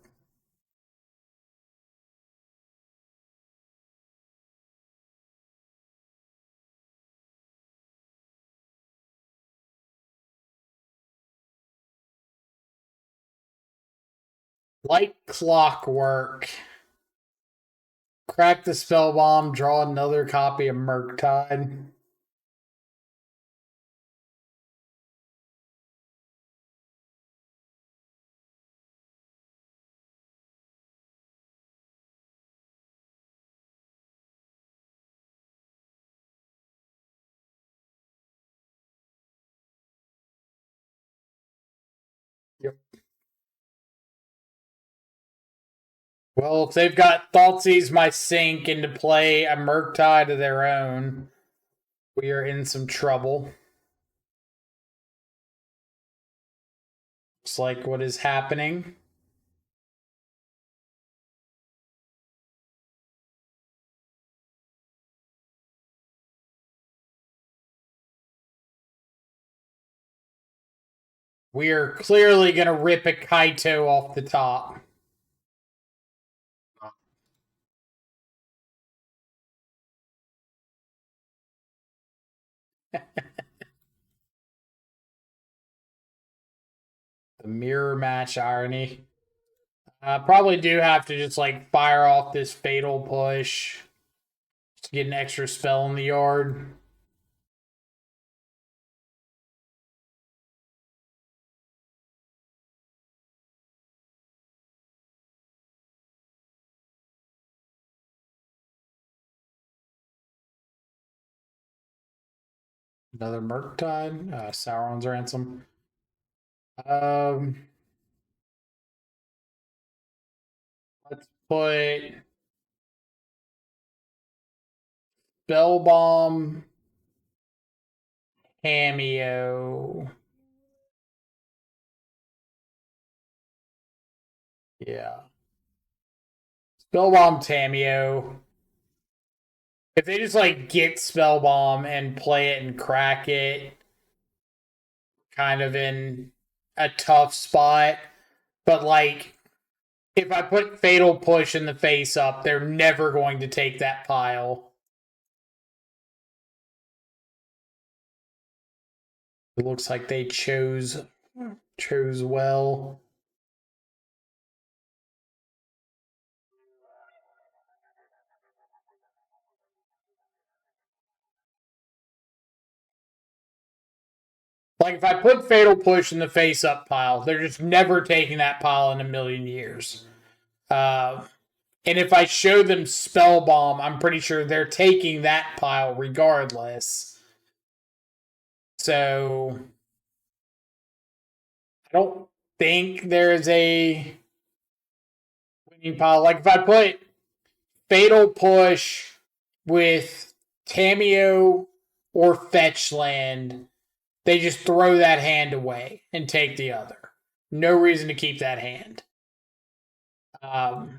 Like clockwork. Crack the spell bomb, draw another copy of Murktide. Yep. Well, if they've got Thoughtseize My Sink into play a Murktide of their own, we are in some trouble. Looks like what is happening. We are clearly going to rip a Kaito off the top. The mirror match irony. Probably do have to just like fire off this fatal push to get an extra spell in the yard. Another Murktide, Sauron's Ransom. Let's put Spell Bomb, Cameo. Yeah. Spell Bomb, Tameo. If they just like get Spell Bomb and play it and crack it, kind of in a tough spot. But like, if I put Fatal Push in the face up, they're never going to take that pile. It looks like they chose well. Like if I put Fatal Push in the face up pile, they're just never taking that pile in a million years. And if I show them Spell Bomb, I'm pretty sure they're taking that pile regardless. So I don't think there's a pile. Like if I put Fatal Push with Tameo or Fetch Land, they just throw that hand away and take the other. No reason to keep that hand. Last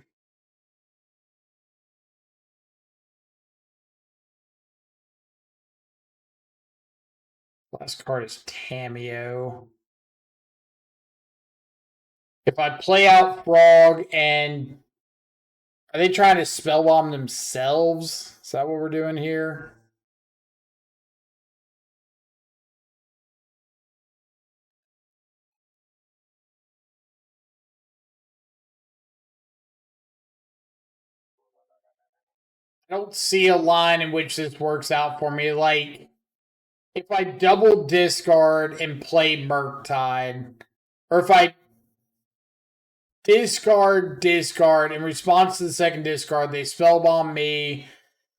card is Tameo. If I play out Frog and are they trying to spellbomb themselves? Is that what we're doing here? I don't see a line in which this works out for me. Like, if I double discard and play Murktide, or if I discard, in response to the second discard, they spellbomb me,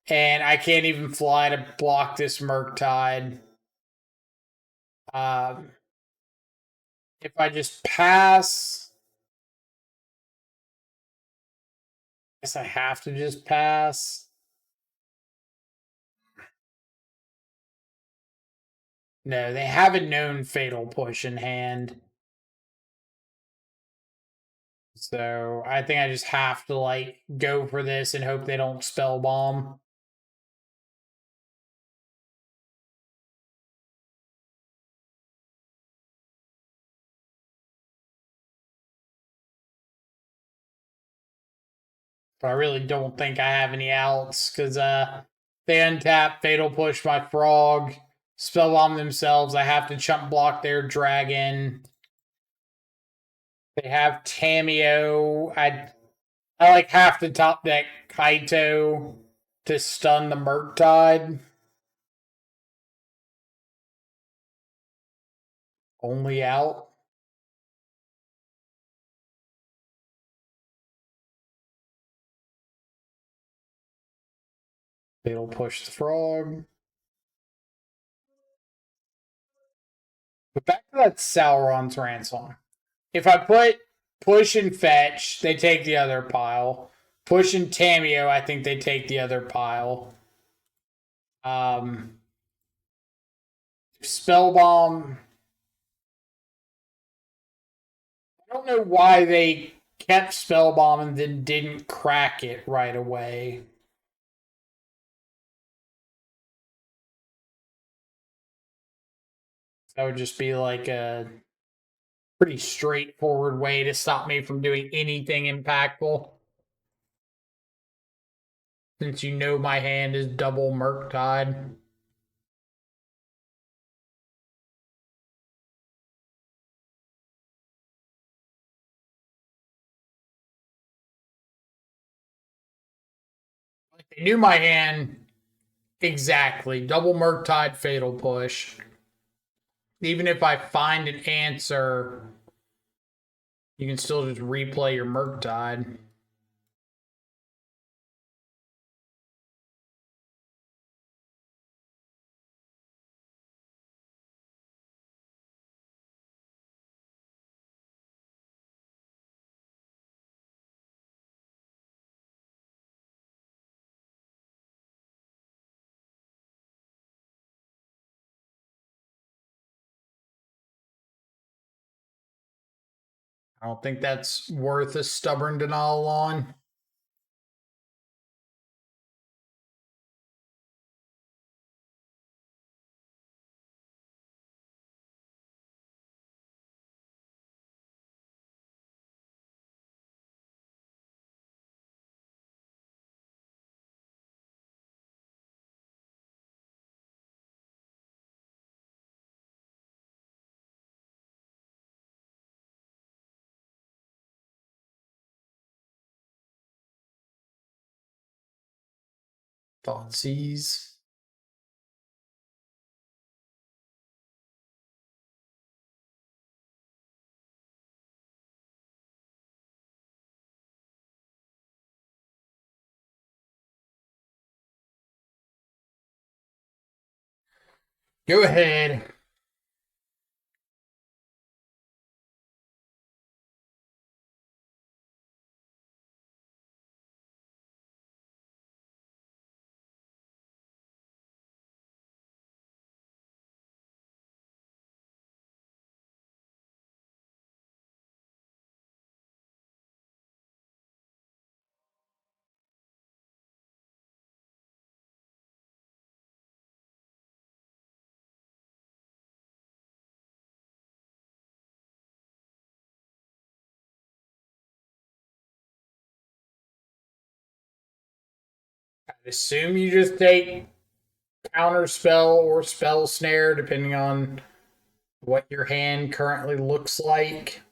and I can't even fly to block this Murktide. If I just pass, I guess I have to just pass. No, they have a known Fatal Push in hand. So I think I just have to like go for this and hope they don't spell bomb. But I really don't think I have any outs because they untap, Fatal Push my Frog, spell bomb themselves. I have to chump block their dragon. They have Tameo. I like have to top deck Kaito to stun the Murktide. Only out. Fatal Push the Frog. But back to that Sauron's Ransom. If I put Push and Fetch, they take the other pile. Push and Tameo, I think they take the other pile. Spellbomb. I don't know why they kept Spellbomb and then didn't crack it right away. That would just be like a pretty straightforward way to stop me from doing anything impactful. Since you know my hand is double Murktide. They knew my hand exactly. Double Murktide, Fatal Push. Even if I find an answer, you can still just replay your Murktide. I don't think that's worth a stubborn denial on. Thoughtseize. Go ahead. I assume you just take counter spell or spell snare, depending on what your hand currently looks like.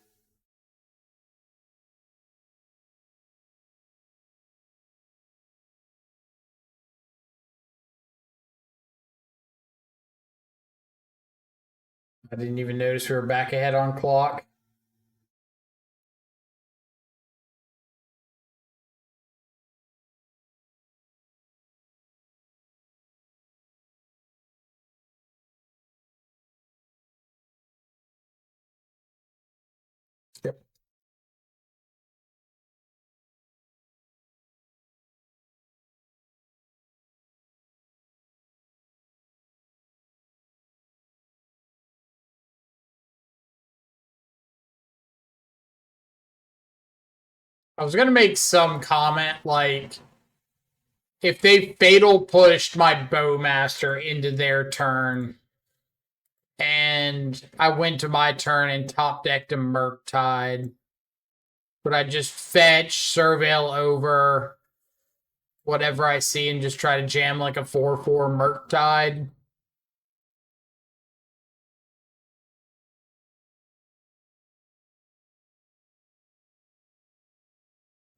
I didn't even notice we were back ahead on clock. Yep. I was gonna make some comment like if they fatal pushed my bowmaster into their turn and I went to my turn and top decked a Murktide, would I just fetch, surveil over whatever I see and just try to jam like a 4/4 Murktide?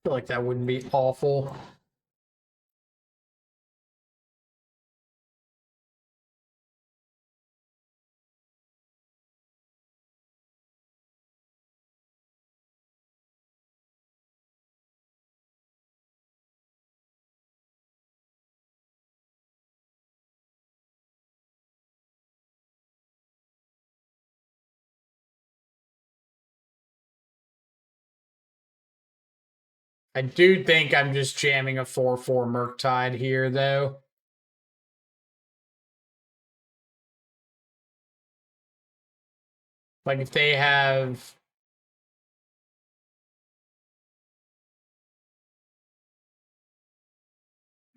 I feel like that wouldn't be awful. I do think I'm just jamming a 4/4 Murktide here, though. Like if they have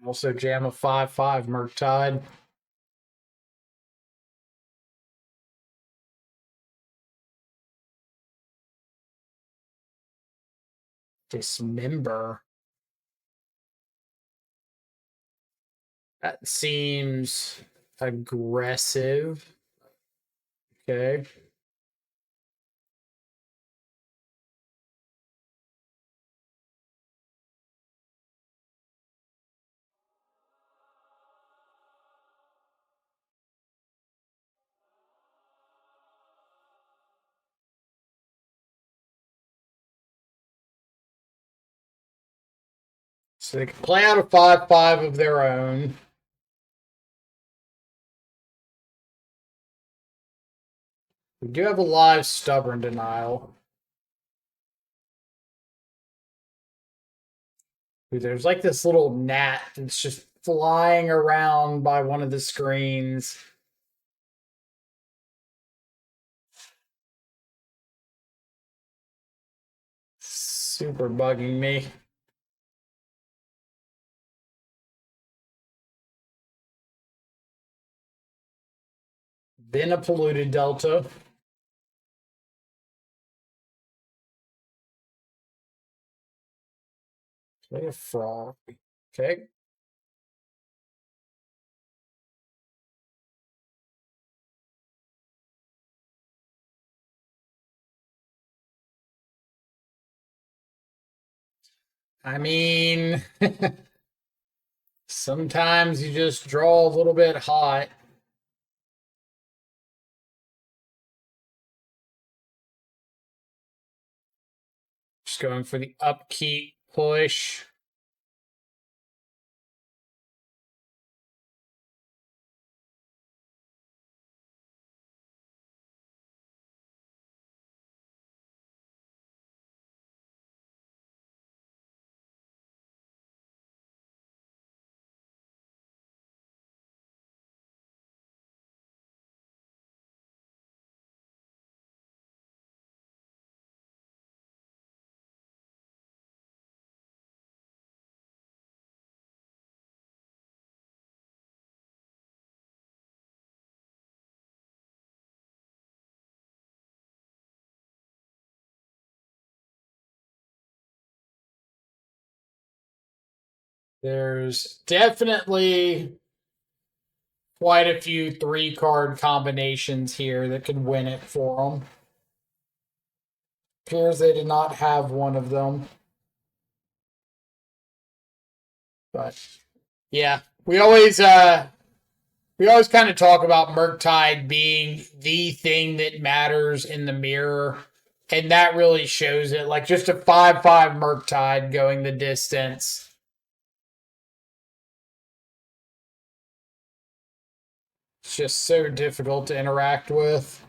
also jam a 5/5 Murktide. Dismember. That seems aggressive. Okay. So they can play out a 5/5 of their own. We do have a live stubborn denial. Ooh, there's like this little gnat that's just flying around by one of the screens. Super bugging me. Been a polluted delta. Play a frog. Okay. I mean, sometimes you just draw a little bit hot. Just going for the upkeep push. There's definitely quite a few 3-card combinations here that could win it for them. Appears they did not have one of them. But yeah, we always kind of talk about Murktide being the thing that matters in the mirror, and that really shows it. Like just a 5/5 Murktide going the distance. It's just so difficult to interact with.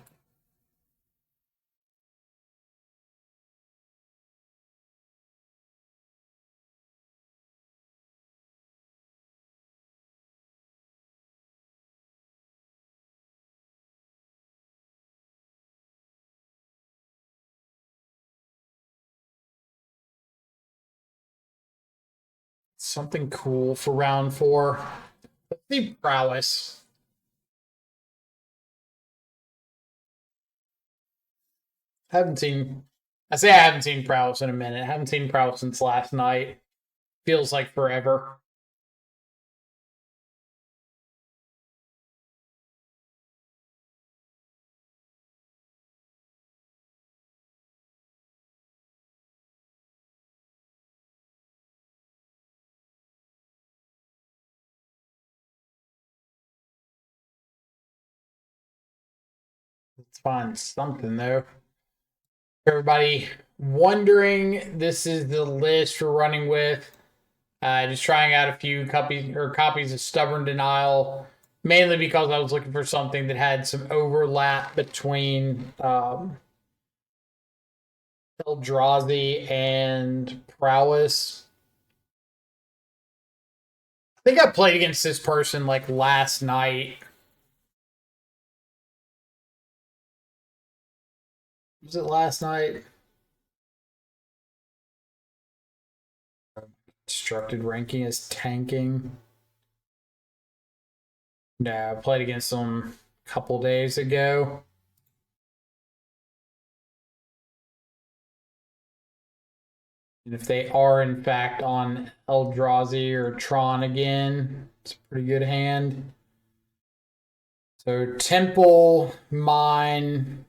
Something cool for round 4. Let's see prowess. I haven't seen prowess in a minute. I haven't seen prowess since last night. Feels like forever. Let's find something though. Everybody wondering, this is the list we're running with. Just trying out a few copies of Stubborn Denial, mainly because I was looking for something that had some overlap between Eldrazi and Prowess. I think I played against this person like last night. Was it last night? Constructed ranking is tanking. No, I played against them a couple days ago. And if they are in fact on Eldrazi or Tron again, it's a pretty good hand. So Temple, Mine.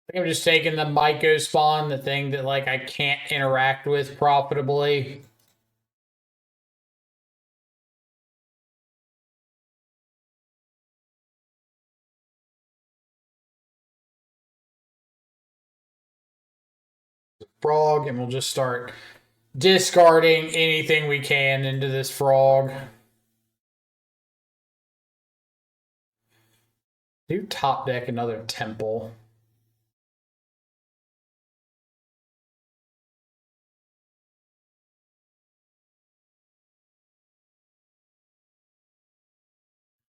I think I'm just taking the Myco spawn, the thing that like I can't interact with profitably. Frog, and we'll just start discarding anything we can into this frog. Do top deck another Temple.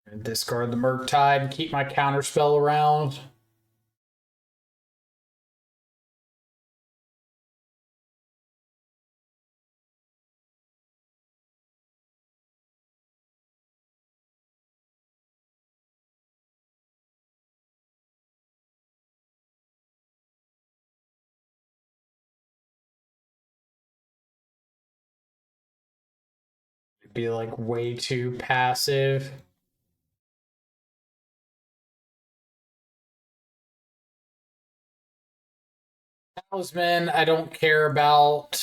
And discard the Murktide and keep my counterspell around. It'd be like way too passive. Talisman, I don't care about,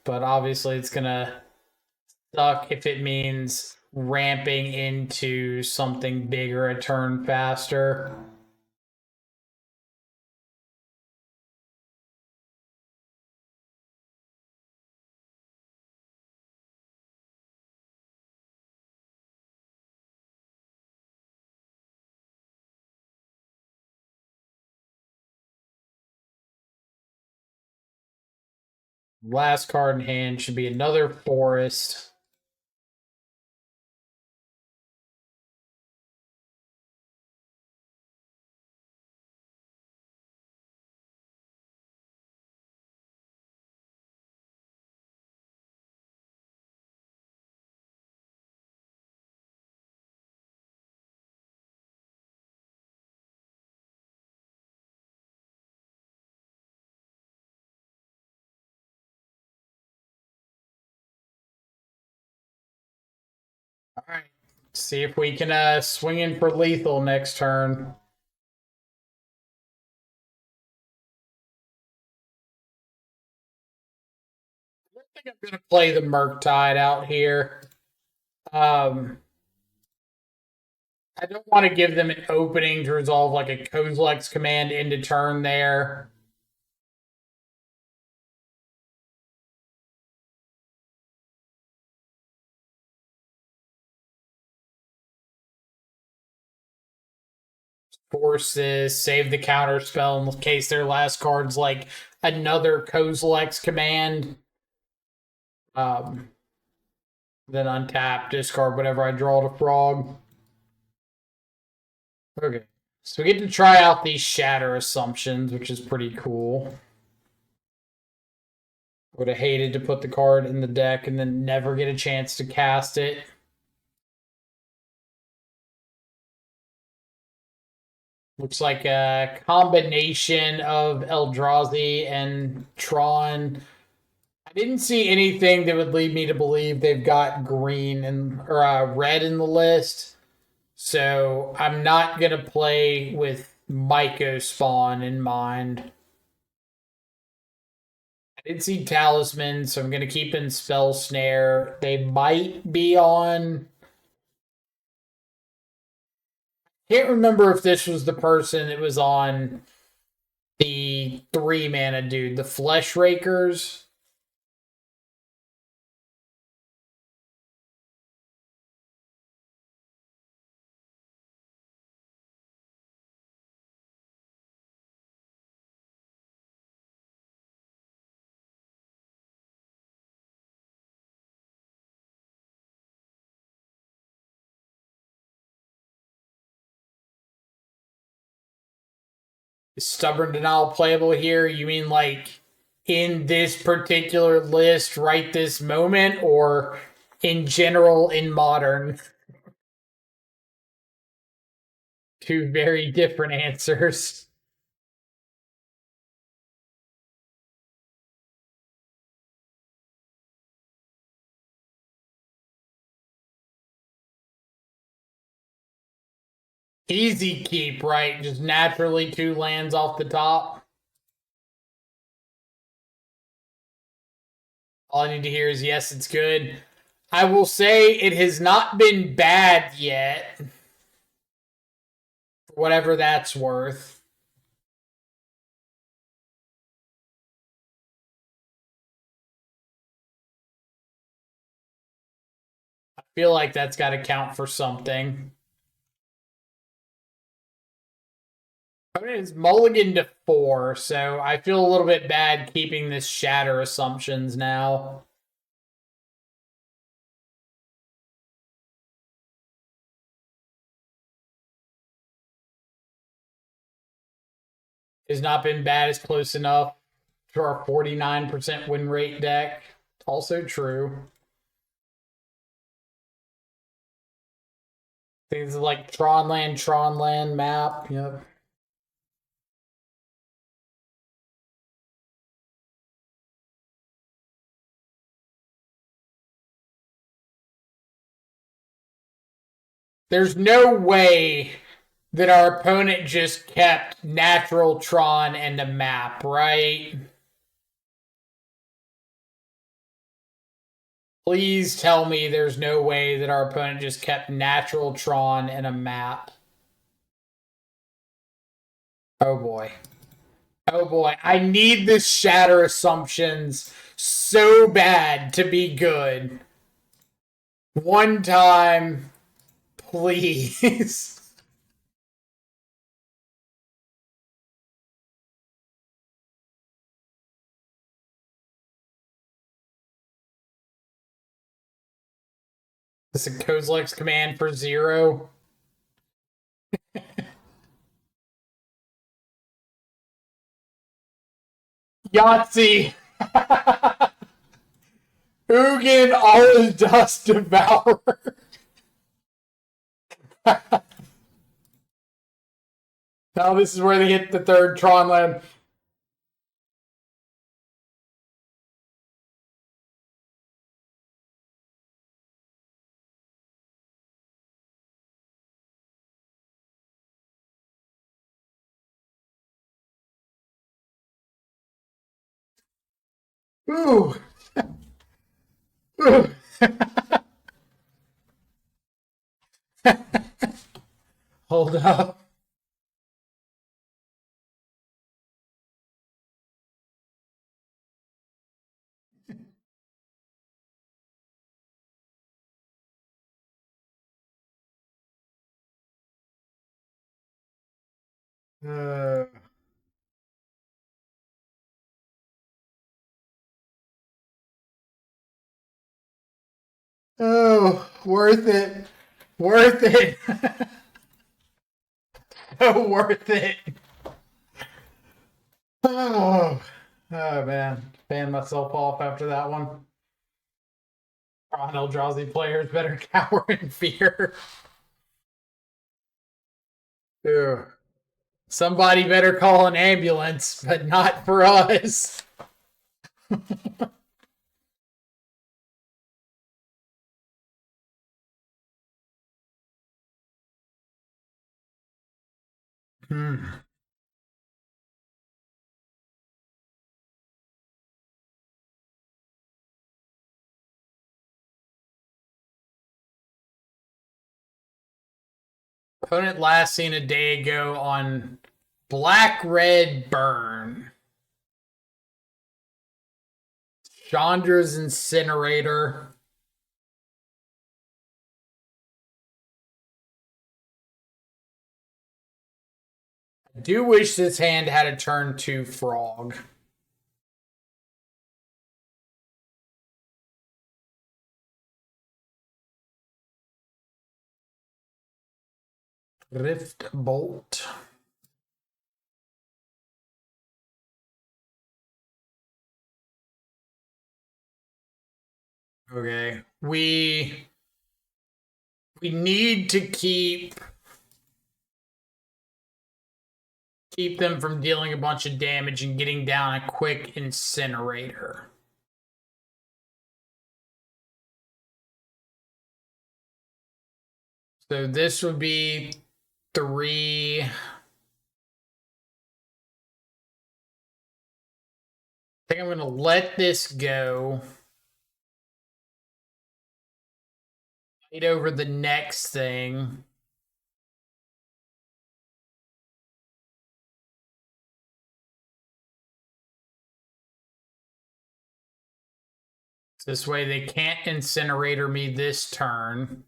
but obviously it's gonna suck if it means ramping into something bigger a turn faster. Last card in hand should be another forest. Alright. See if we can swing in for lethal next turn. I think I'm going to play the Murktide out here. I don't want to give them an opening to resolve like a Kozilek's command into turn there. Forces, save the counter spell in case their last card's like another Kozilek's command. Then untap, discard whatever I draw to frog. Okay. So we get to try out these shatter assumptions, which is pretty cool. Would have hated to put the card in the deck and then never get a chance to cast it. Looks like a combination of Eldrazi and Tron. I didn't see anything that would lead me to believe they've got green and or red in the list. So I'm not going to play with Myco Spawn in mind. I did see Talisman, so I'm going to keep in Spell Snare. They might be on... Can't remember if this was the person that was on the 3-mana dude, the Flesh Rakers. Is Stubborn Denial playable here? You mean like in this particular list right this moment, or in general in Modern? Two very different answers. Easy keep, right? Just naturally 2 lands off the top. All I need to hear is yes, it's good. I will say it has not been bad yet. Whatever that's worth. I feel like that's got to count for something. It's mulligan to 4, so I feel a little bit bad keeping this shatter assumptions now. Has not been bad, is close enough to our 49% win rate deck. Also true. Things like Tron Land map. Yep. There's no way that our opponent just kept natural Tron and a map, right? Please tell me there's no way that our opponent just kept natural Tron and a map. Oh boy. Oh boy. I need this shatter assumptions so bad to be good. One time, please. This is a Kozilek's command for 0. Yahtzee! Ugin, all his dust devourer. Now this is where they hit the 3rd Tron land. Ooh. Ooh. Hold up. Uh, oh, worth it. Worth it. So worth it. Oh, oh man. Fan myself off after that one. Tron Eldrazi players better cower in fear. Ew. Somebody better call an ambulance, but not for us. Hmm. Opponent last seen a day ago on Black Red Burn. Chandra's Incinerator. I do wish this hand had a turn 2 frog. Rift Bolt. Okay. We need to keep them from dealing a bunch of damage and getting down a quick incinerator. So this would be 3. I think I'm going to let this go. Fight over the next thing. This way they can't incinerator me this turn.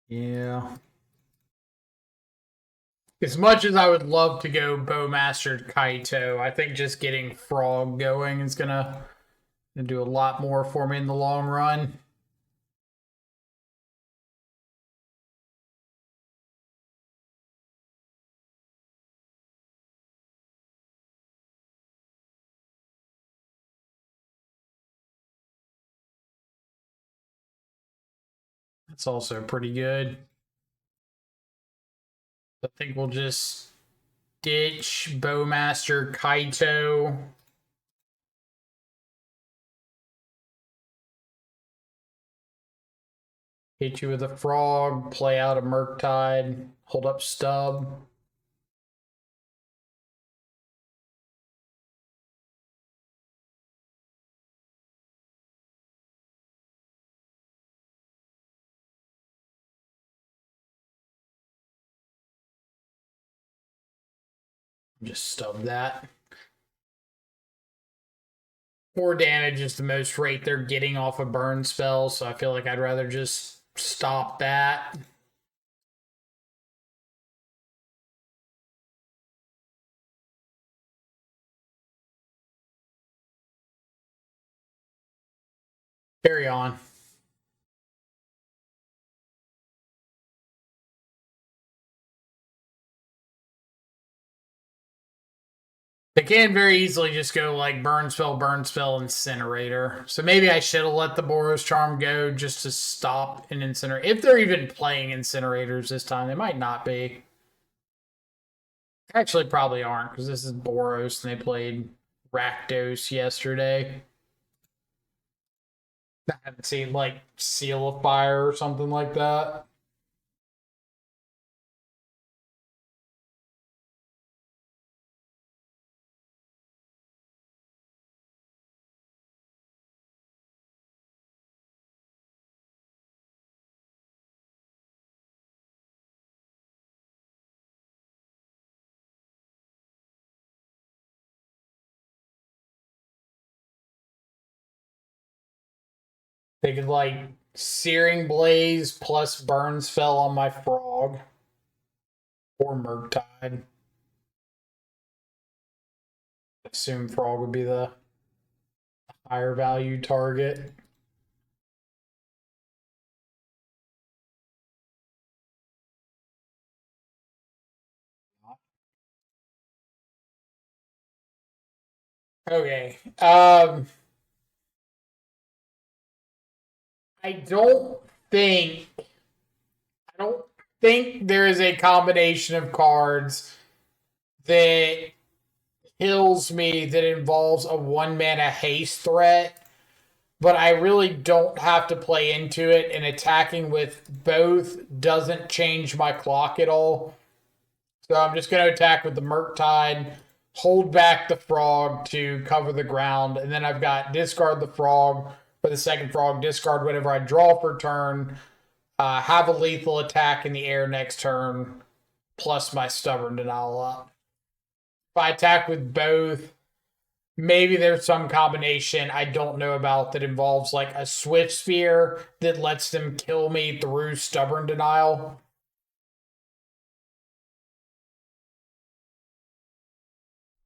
Yeah. As much as I would love to go Bowmaster Kaito, I think just getting Frog going is gonna do a lot more for me in the long run. That's also pretty good. I think we'll just ditch Bowmaster Kaito. Hit you with a frog, play out a Murktide, hold up stub. Just stub that. 4 damage is the most rate they're getting off a burn spell, so I feel like I'd rather just stop that. Carry on. They can very easily just go like burn spell, incinerator. So maybe I should have let the Boros Charm go just to stop an incinerator. If they're even playing incinerators this time, they might not be. Actually, probably aren't because this is Boros and they played Rakdos yesterday. I haven't seen like Seal of Fire or something like that. They could like Searing Blaze plus Burns Fell on my Frog. Or Murktide. Assume Frog would be the higher value target. Okay. I don't think I don't think there is a combination of cards that kills me that involves a 1 mana haste threat, but I really don't have to play into it, and attacking with both doesn't change my clock at all. So I'm just going to attack with the Murktide, hold back the Frog to cover the ground, and then I've got discard the Frog for the second Frog, discard whatever I draw for turn, have a lethal attack in the air next turn, plus my Stubborn Denial up. If I attack with both, maybe there's some combination I don't know about that involves like a Swift Sphere that lets them kill me through Stubborn Denial.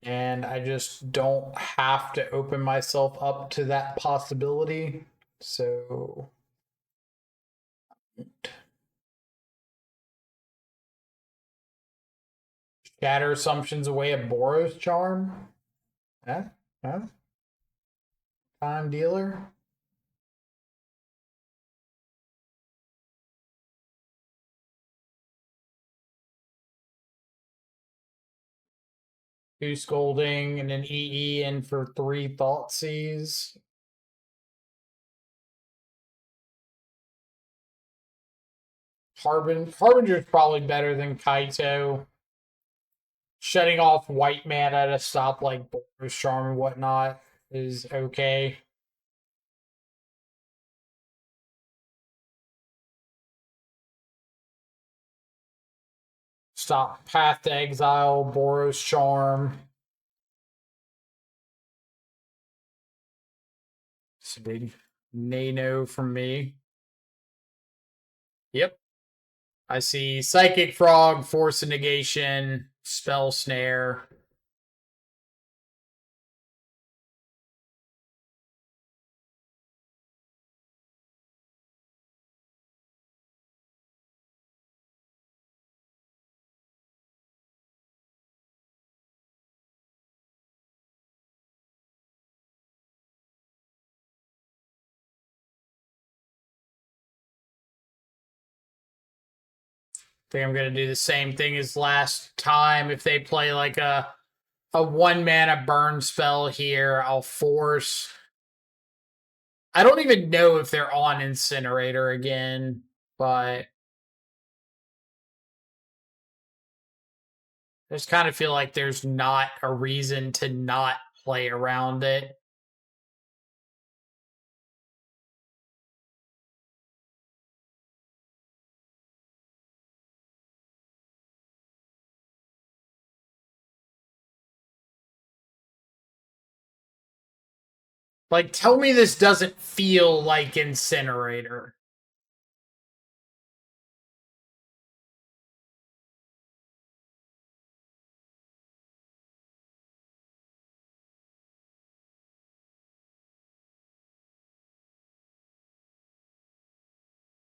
And I just don't have to open myself up to that possibility. So Shatter Assumptions away a Boros Charm. Huh? Huh? Time Dealer. Two Scolding and an EE in for 3 Thoughtseize. Harbinger's probably better than Kaito. Shutting off white mana to stop like Boros Charm and whatnot is okay. Stop Path to Exile, Boros Charm. It's a big nay-no from me. Yep. I see Psychic Frog, Force of Negation, Spell Snare. I think I'm gonna do the same thing as last time. If they play like a 1 mana burn spell here, I'll force. I don't even know if they're on Incinerator again, but I just kind of feel like there's not a reason to not play around it. Like, tell me this doesn't feel like Incinerator.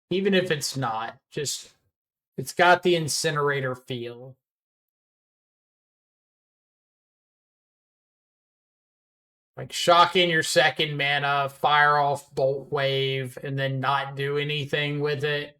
Even if it's not, just it's got the Incinerator feel. Like shock in your second mana, fire off Bolt Wave, and then not do anything with it.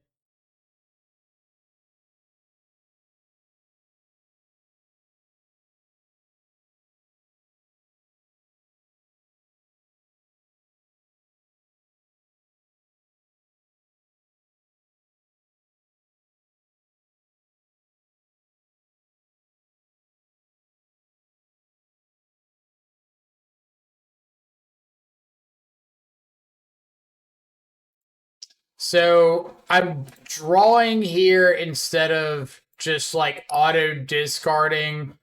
So I'm drawing here instead of just like auto discarding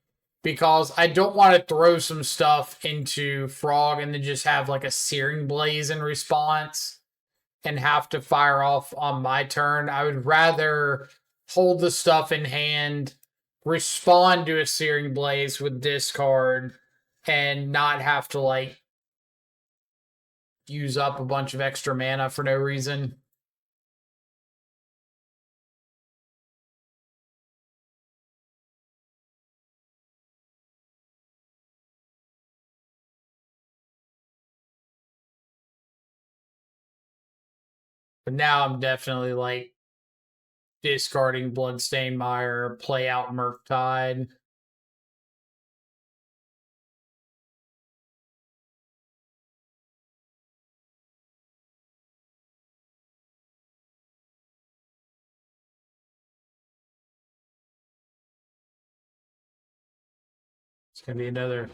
because I don't want to throw some stuff into Frog and then just have like a Searing Blaze in response and have to fire off on my turn. I would rather hold the stuff in hand, respond to a Searing Blaze with discard, and not have to like use up a bunch of extra mana for no reason. But now I'm definitely like discarding Bloodstained Mire, play out Murktide. It's gonna be another.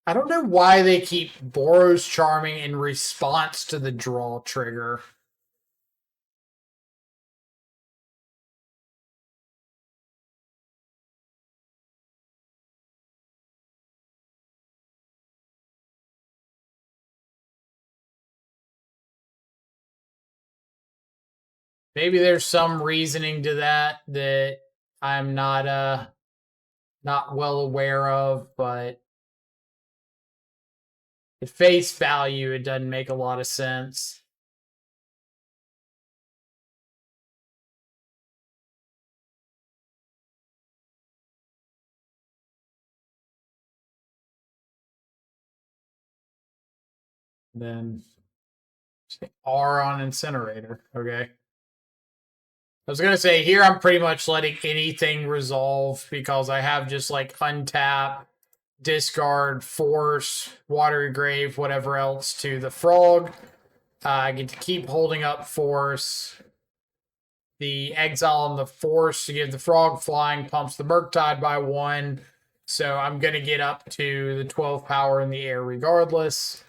I don't know why they keep Boros Charming in response to the draw trigger. Maybe there's some reasoning to that that I'm not well aware of, but at face value, it doesn't make a lot of sense. Then R on Incinerator. Okay. I was gonna say here I'm pretty much letting anything resolve because I have just like untap, discard, force, watery grave, whatever else to the frog. I get to keep holding up force. The exile and the force to give the frog flying pumps the Murktide by 1. So I'm gonna get up to the 12 power in the air regardless.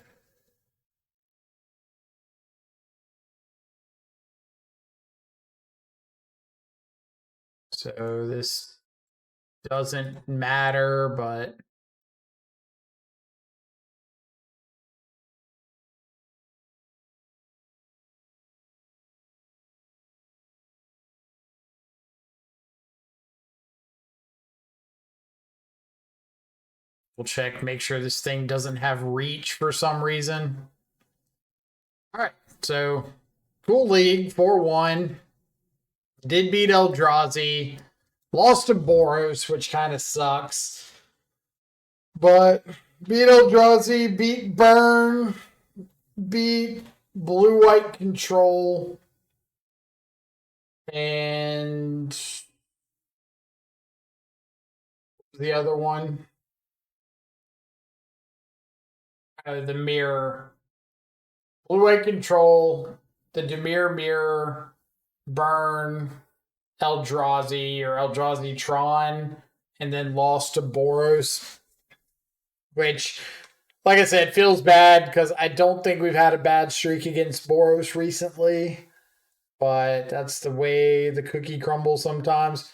So this doesn't matter, but we'll check, make sure this thing doesn't have reach for some reason. All right, so cool league 4-1. Did beat Eldrazi. Lost to Boros, which kind of sucks. But beat Eldrazi, beat Burn, beat Blue-White Control, and the other one, the Mirror. Blue-White Control, the Dimir Mirror, Burn, Eldrazi or Eldrazi Tron, and then lost to Boros, which, like I said, feels bad because I don't think we've had a bad streak against Boros recently, but that's the way the cookie crumbles sometimes.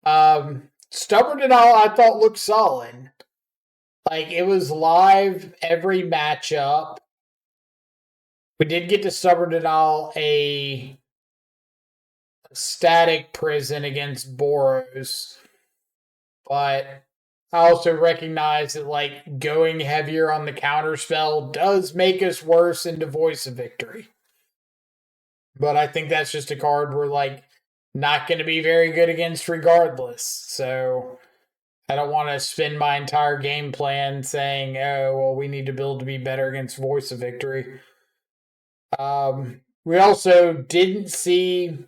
Stubborn and all I thought looked solid. Like it was live every matchup. We did get to Stubborn and all a static prison against Boros, but I also recognize that like going heavier on the counter spell does make us worse into Voice of Victory. But I think that's just a card we're like not going to be very good against regardless. So I don't want to spend my entire game plan saying, "Oh, well, we need to build to be better against Voice of Victory." We also didn't see.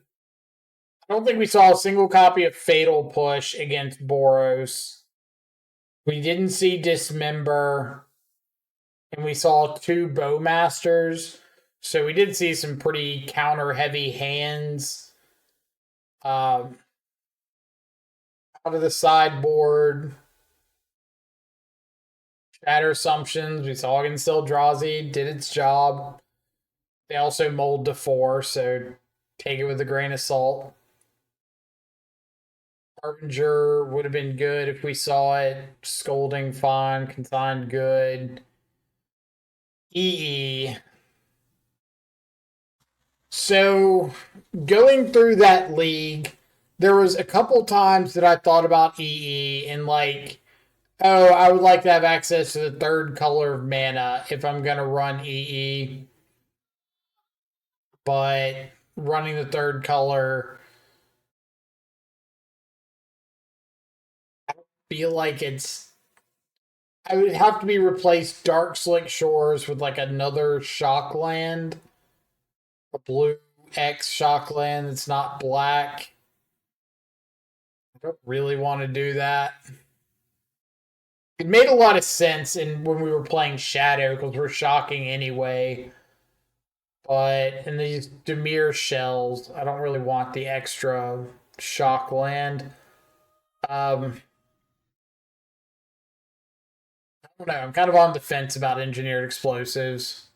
I don't think we saw a single copy of Fatal Push against Boros. We didn't see Dismember, and we saw 2 Bowmasters. So we did see some pretty counter-heavy hands. Out of the sideboard, Shatter Assumptions, we saw against Eldrazi, did its job. They also mold to 4, so take it with a grain of salt. Harbinger would have been good if we saw it. Scolding, fine. Consigned, good. EE. So, going through that league, there was a couple times that I thought about EE and like, oh, I would like to have access to the third color of mana if I'm going to run EE. But running the third color, I feel like I would have to be replaced Dark Slick Shores with like another shock land, a blue X shock land that's not black. I don't really want to do that. It made a lot of sense when we were playing Shadow because we're shocking anyway. But in these Dimir shells, I don't really want the extra shock land. I don't know. I'm kind of on the fence about engineered explosives.